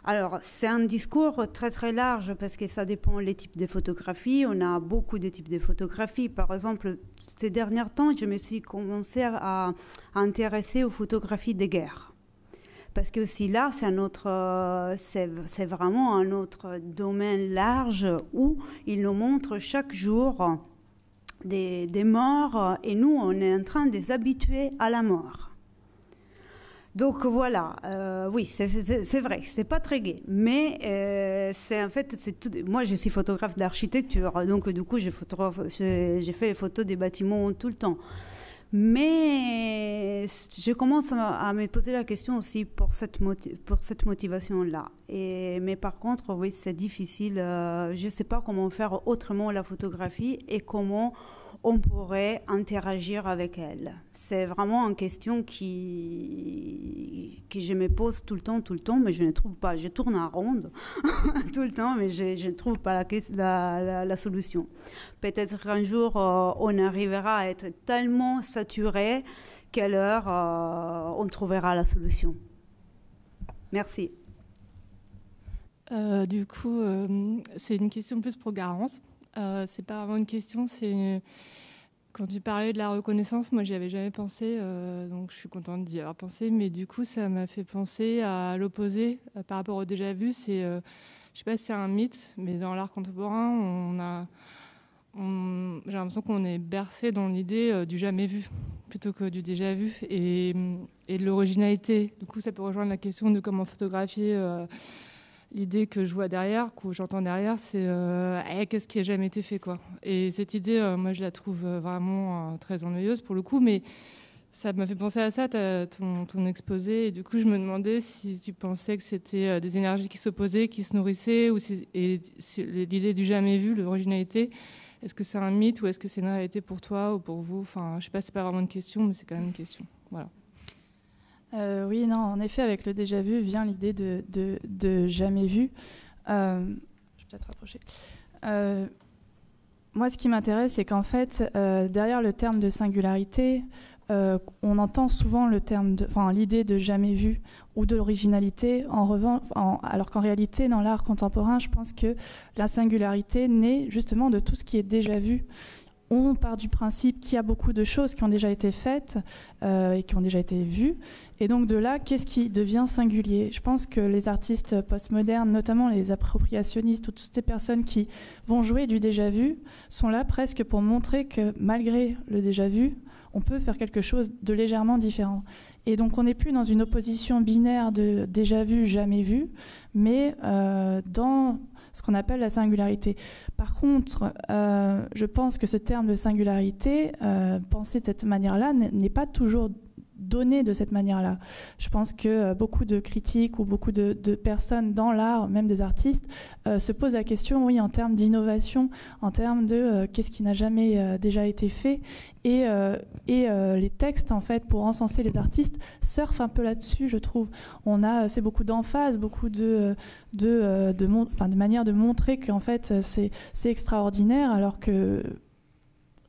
Alors, c'est un discours très très large parce que ça dépend des types de photographies. On a beaucoup de types de photographies. Par exemple, ces derniers temps, je me suis commencé à intéresser aux photographies de guerre. Parce que aussi là, c'est vraiment un autre domaine large où ils nous montrent chaque jour des morts et nous, on est en train de les habituer à la mort. Donc voilà, oui, c'est vrai, c'est pas très gai, mais c'est en fait, c'est tout. Moi, je suis photographe d'architecture, donc du coup, j'ai fait les photos des bâtiments tout le temps. Mais je commence à me poser la question aussi pour cette motivation-là. Mais par contre, oui, c'est difficile. Je ne sais pas comment faire autrement la photographie et comment on pourrait interagir avec elle. C'est vraiment une question que je me pose tout le temps, mais je ne trouve pas. Je tourne en ronde tout le temps, mais je ne trouve pas la solution. Peut-être qu'un jour, on arrivera à être tellement saturé qu'à l'heure, on trouvera la solution. Merci. Du coup, c'est une question plus pour Garance. C'est pas vraiment une question, c'est quand tu parlais de la reconnaissance, moi j'y avais jamais pensé, donc je suis contente d'y avoir pensé, mais du coup ça m'a fait penser à l'opposé par rapport au déjà vu. C'est, je sais pas si c'est un mythe, mais dans l'art contemporain, j'ai l'impression qu'on est bercé dans l'idée du jamais vu plutôt que du déjà vu et de l'originalité. Du coup ça peut rejoindre la question de comment photographier. L'idée que je vois derrière, que j'entends derrière, c'est qu'est-ce qui n'a jamais été fait, quoi. Et cette idée, moi, je la trouve vraiment très ennuyeuse pour le coup, mais ça m'a fait penser à ça, ton exposé. Et du coup, je me demandais si tu pensais que c'était des énergies qui s'opposaient, qui se nourrissaient, et l'idée du jamais vu, l'originalité, est-ce que c'est un mythe ou est-ce que c'est une réalité pour toi ou pour vous? Enfin, je sais pas, c'est pas vraiment une question, mais c'est quand même une question. Voilà. Oui, non, en effet, avec le déjà vu vient l'idée de jamais vu. Je vais peut-être rapprocher. Moi, ce qui m'intéresse, c'est qu'en fait, derrière le terme de singularité, on entend souvent l'idée de jamais vu ou de l'originalité. Alors qu'en réalité, dans l'art contemporain, je pense que la singularité naît justement de tout ce qui est déjà vu. On part du principe qu'il y a beaucoup de choses qui ont déjà été faites et qui ont déjà été vues. Et donc de là, qu'est-ce qui devient singulier? Je pense que les artistes postmodernes, notamment les appropriationnistes, toutes ces personnes qui vont jouer du déjà vu, sont là presque pour montrer que malgré le déjà vu, on peut faire quelque chose de légèrement différent. Et donc on n'est plus dans une opposition binaire de déjà vu, jamais vu, mais dans ce qu'on appelle la singularité. Par contre, je pense que ce terme de singularité, pensé de cette manière-là, n'est pas toujours donné de cette manière-là. Je pense que beaucoup de critiques ou beaucoup de personnes dans l'art, même des artistes, se posent la question, oui, en termes d'innovation, en termes de qu'est-ce qui n'a jamais déjà été fait. Et les textes, en fait, pour encenser les artistes, surfent un peu là-dessus, je trouve. C'est beaucoup d'emphase, beaucoup de manière de montrer qu'en fait, c'est extraordinaire, alors que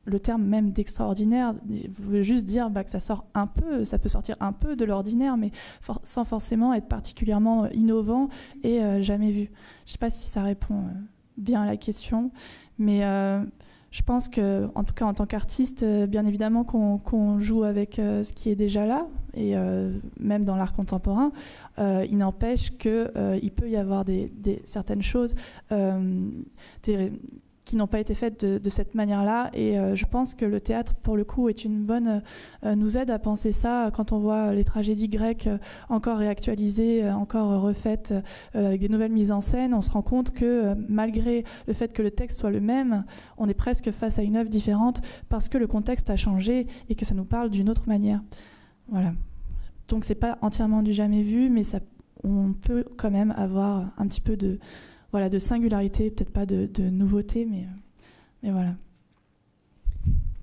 le terme même d'extraordinaire veut juste dire que ça peut sortir un peu de l'ordinaire, mais sans forcément être particulièrement innovant et jamais vu. Je ne sais pas si ça répond bien à la question, mais je pense que, en tout cas en tant qu'artiste, bien évidemment qu'on joue avec ce qui est déjà là, et même dans l'art contemporain, il n'empêche qu'il peut y avoir certaines choses qui n'ont pas été faites de cette manière-là. Et je pense que le théâtre, pour le coup, nous aide à penser ça. Quand on voit les tragédies grecques encore réactualisées, encore refaites avec des nouvelles mises en scène, on se rend compte que malgré le fait que le texte soit le même, on est presque face à une œuvre différente parce que le contexte a changé et que ça nous parle d'une autre manière. Voilà. Donc c'est pas entièrement du jamais vu, mais on peut quand même avoir un petit peu de singularité, peut-être pas de nouveauté, mais voilà.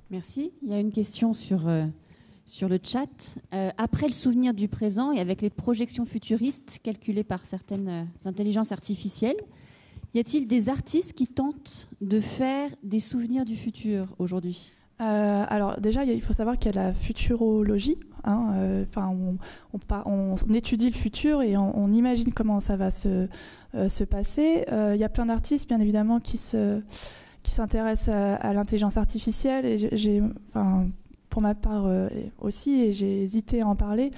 Merci. Il y a une question sur le chat. Après le souvenir du présent et avec les projections futuristes calculées par certaines intelligences artificielles, y a-t-il des artistes qui tentent de faire des souvenirs du futur aujourd'hui ? Alors déjà, il faut savoir qu'il y a la futurologie. On étudie le futur et on imagine comment ça va se passer. Il y a plein d'artistes, bien évidemment, qui s'intéressent à l'intelligence artificielle. Et pour ma part aussi, et j'ai hésité à en parler.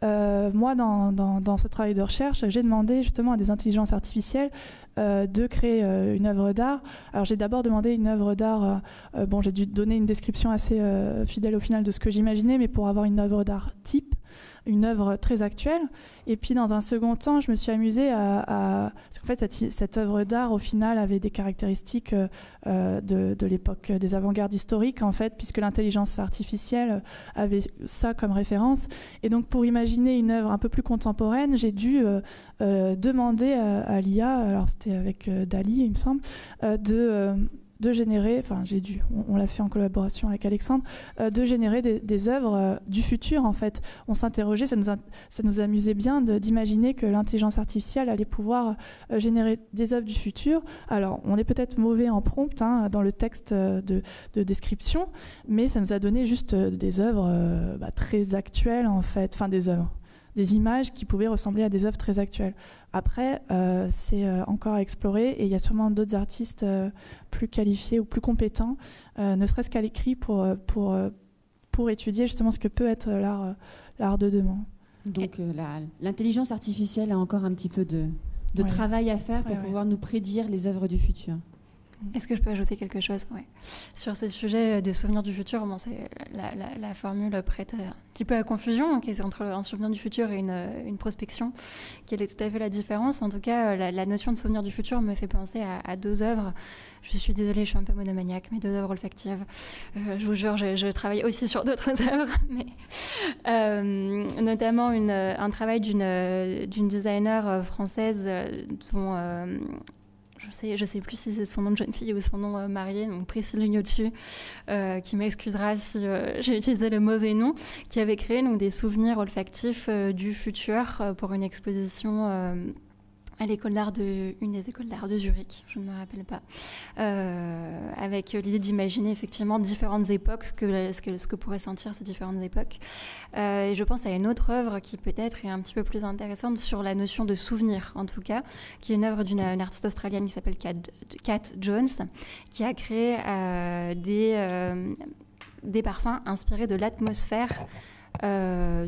Moi, dans ce travail de recherche, j'ai demandé justement à des intelligences artificielles de créer une œuvre d'art. Alors j'ai d'abord demandé une œuvre d'art, j'ai dû donner une description assez fidèle au final de ce que j'imaginais, mais pour avoir une œuvre d'art type, une œuvre très actuelle. Et puis dans un second temps, je me suis amusée parce qu'en fait cette œuvre d'art au final avait des caractéristiques de l'époque des avant-gardes historiques en fait, puisque l'intelligence artificielle avait ça comme référence. Et donc pour imaginer une œuvre un peu plus contemporaine, j'ai dû demander à l'IA, alors c'était avec Dali il me semble, de générer, enfin on l'a fait en collaboration avec Alexandre, de générer des œuvres du futur en fait. On s'interrogeait, ça nous amusait bien d'imaginer que l'intelligence artificielle allait pouvoir générer des œuvres du futur. Alors on est peut-être mauvais en prompt dans le texte de description, mais ça nous a donné juste des œuvres très actuelles en fait, enfin des images qui pouvaient ressembler à des œuvres très actuelles. Après, c'est encore à explorer et il y a sûrement d'autres artistes plus qualifiés ou plus compétents, ne serait-ce qu'à l'écrit pour étudier justement ce que peut être l'art de demain. Donc l'intelligence artificielle a encore un petit peu de travail à faire pour pouvoir nous prédire les œuvres du futur. Est-ce que je peux ajouter quelque chose sur ce sujet de souvenirs du futur? La formule prête un petit peu à confusion, qui est entre un souvenir du futur et une prospection. Quelle est tout à fait la différence? En tout cas, la notion de souvenir du futur me fait penser à deux œuvres. Je suis désolée, je suis un peu monomaniaque, mais deux œuvres olfactives. Je vous jure, je travaille aussi sur d'autres œuvres, mais notamment un travail d'une designer française dont... je sais plus si c'est son nom de jeune fille ou son nom marié, donc Priscille Lignot-Dessus, qui m'excusera si j'ai utilisé le mauvais nom, qui avait créé donc, des souvenirs olfactifs du futur pour une exposition à une des écoles d'art de Zurich, je ne me rappelle pas, avec l'idée d'imaginer effectivement différentes époques, ce que pourraient sentir ces différentes époques. Et je pense à une autre œuvre qui peut-être est un petit peu plus intéressante sur la notion de souvenir, en tout cas, qui est une œuvre d'une artiste australienne qui s'appelle Kat Jones, qui a créé des parfums inspirés de l'atmosphère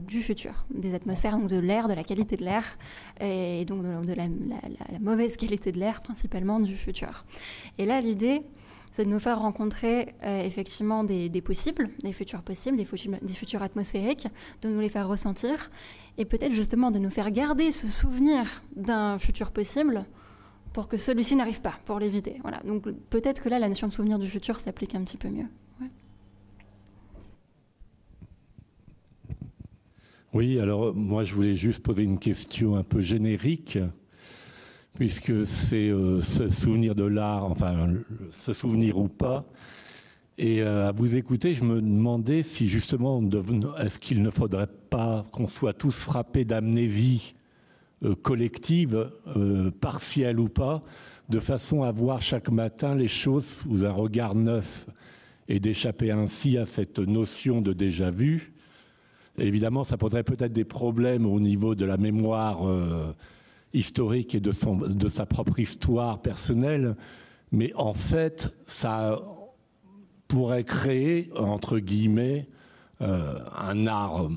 du futur, des atmosphères, donc de l'air, de la qualité de l'air, et donc de la mauvaise qualité de l'air, principalement du futur. Et là, l'idée, c'est de nous faire rencontrer effectivement des possibles, des futurs possibles, des futurs atmosphériques, de nous les faire ressentir, et peut-être justement de nous faire garder ce souvenir d'un futur possible pour que celui-ci n'arrive pas, pour l'éviter. Voilà. Donc peut-être que là, la notion de souvenir du futur s'applique un petit peu mieux. Ouais. Oui, alors moi je voulais juste poser une question un peu générique, puisque c'est ce souvenir de l'art, enfin ce souvenir ou pas. Et à vous écouter, je me demandais si justement, est-ce qu'il ne faudrait pas qu'on soit tous frappés d'amnésie collective, partielle ou pas, de façon à voir chaque matin les choses sous un regard neuf et d'échapper ainsi à cette notion de déjà-vu. Évidemment, ça poserait peut-être des problèmes au niveau de la mémoire historique et de sa propre histoire personnelle, mais en fait, ça pourrait créer, entre guillemets, un art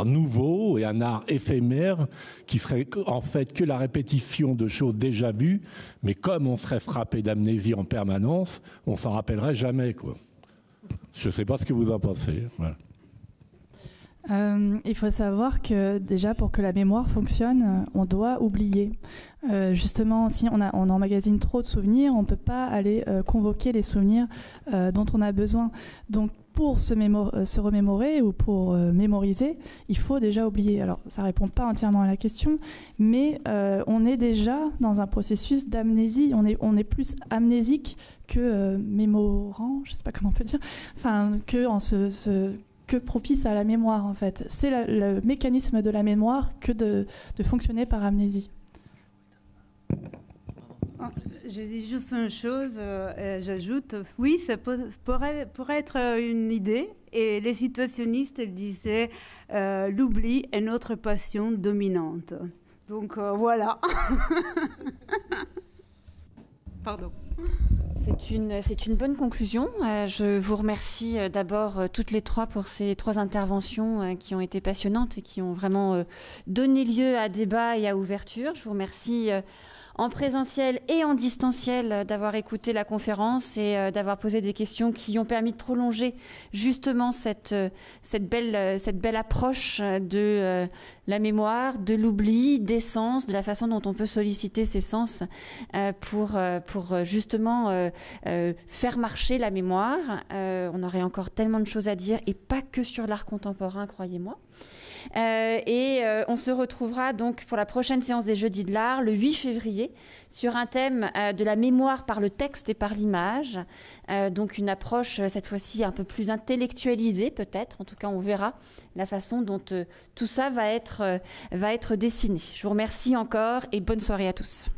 nouveau et un art éphémère qui serait en fait que la répétition de choses déjà vues, mais comme on serait frappé d'amnésie en permanence, on s'en rappellerait jamais, quoi. Je ne sais pas ce que vous en pensez. Voilà. Il faut savoir que déjà pour que la mémoire fonctionne, on doit oublier. Justement, si on emmagasine trop de souvenirs, on ne peut pas aller convoquer les souvenirs dont on a besoin. Donc pour se remémorer ou pour mémoriser, il faut déjà oublier. Alors ça ne répond pas entièrement à la question, mais on est déjà dans un processus d'amnésie. On est plus amnésique que mémorant, je ne sais pas comment on peut dire, enfin que que propice à la mémoire en fait. C'est le mécanisme de la mémoire que de fonctionner par amnésie. Je dis juste une chose, j'ajoute, oui, ça pourrait être une idée, et les situationnistes disaient l'oubli est notre passion dominante. Donc voilà. Pardon. C'est une bonne conclusion. Je vous remercie d'abord toutes les trois pour ces trois interventions qui ont été passionnantes et qui ont vraiment donné lieu à débat et à ouverture. Je vous remercie en présentiel et en distanciel, d'avoir écouté la conférence et d'avoir posé des questions qui ont permis de prolonger justement cette belle approche de la mémoire, de l'oubli, des sens, de la façon dont on peut solliciter ces sens pour justement faire marcher la mémoire. On aurait encore tellement de choses à dire, et pas que sur l'art contemporain, croyez-moi. On se retrouvera donc pour la prochaine séance des Jeudis de l'Art, le 8 février, sur un thème de la mémoire par le texte et par l'image. Donc une approche, cette fois-ci, un peu plus intellectualisée peut-être. En tout cas, on verra la façon dont tout ça va être dessiné. Je vous remercie encore et bonne soirée à tous.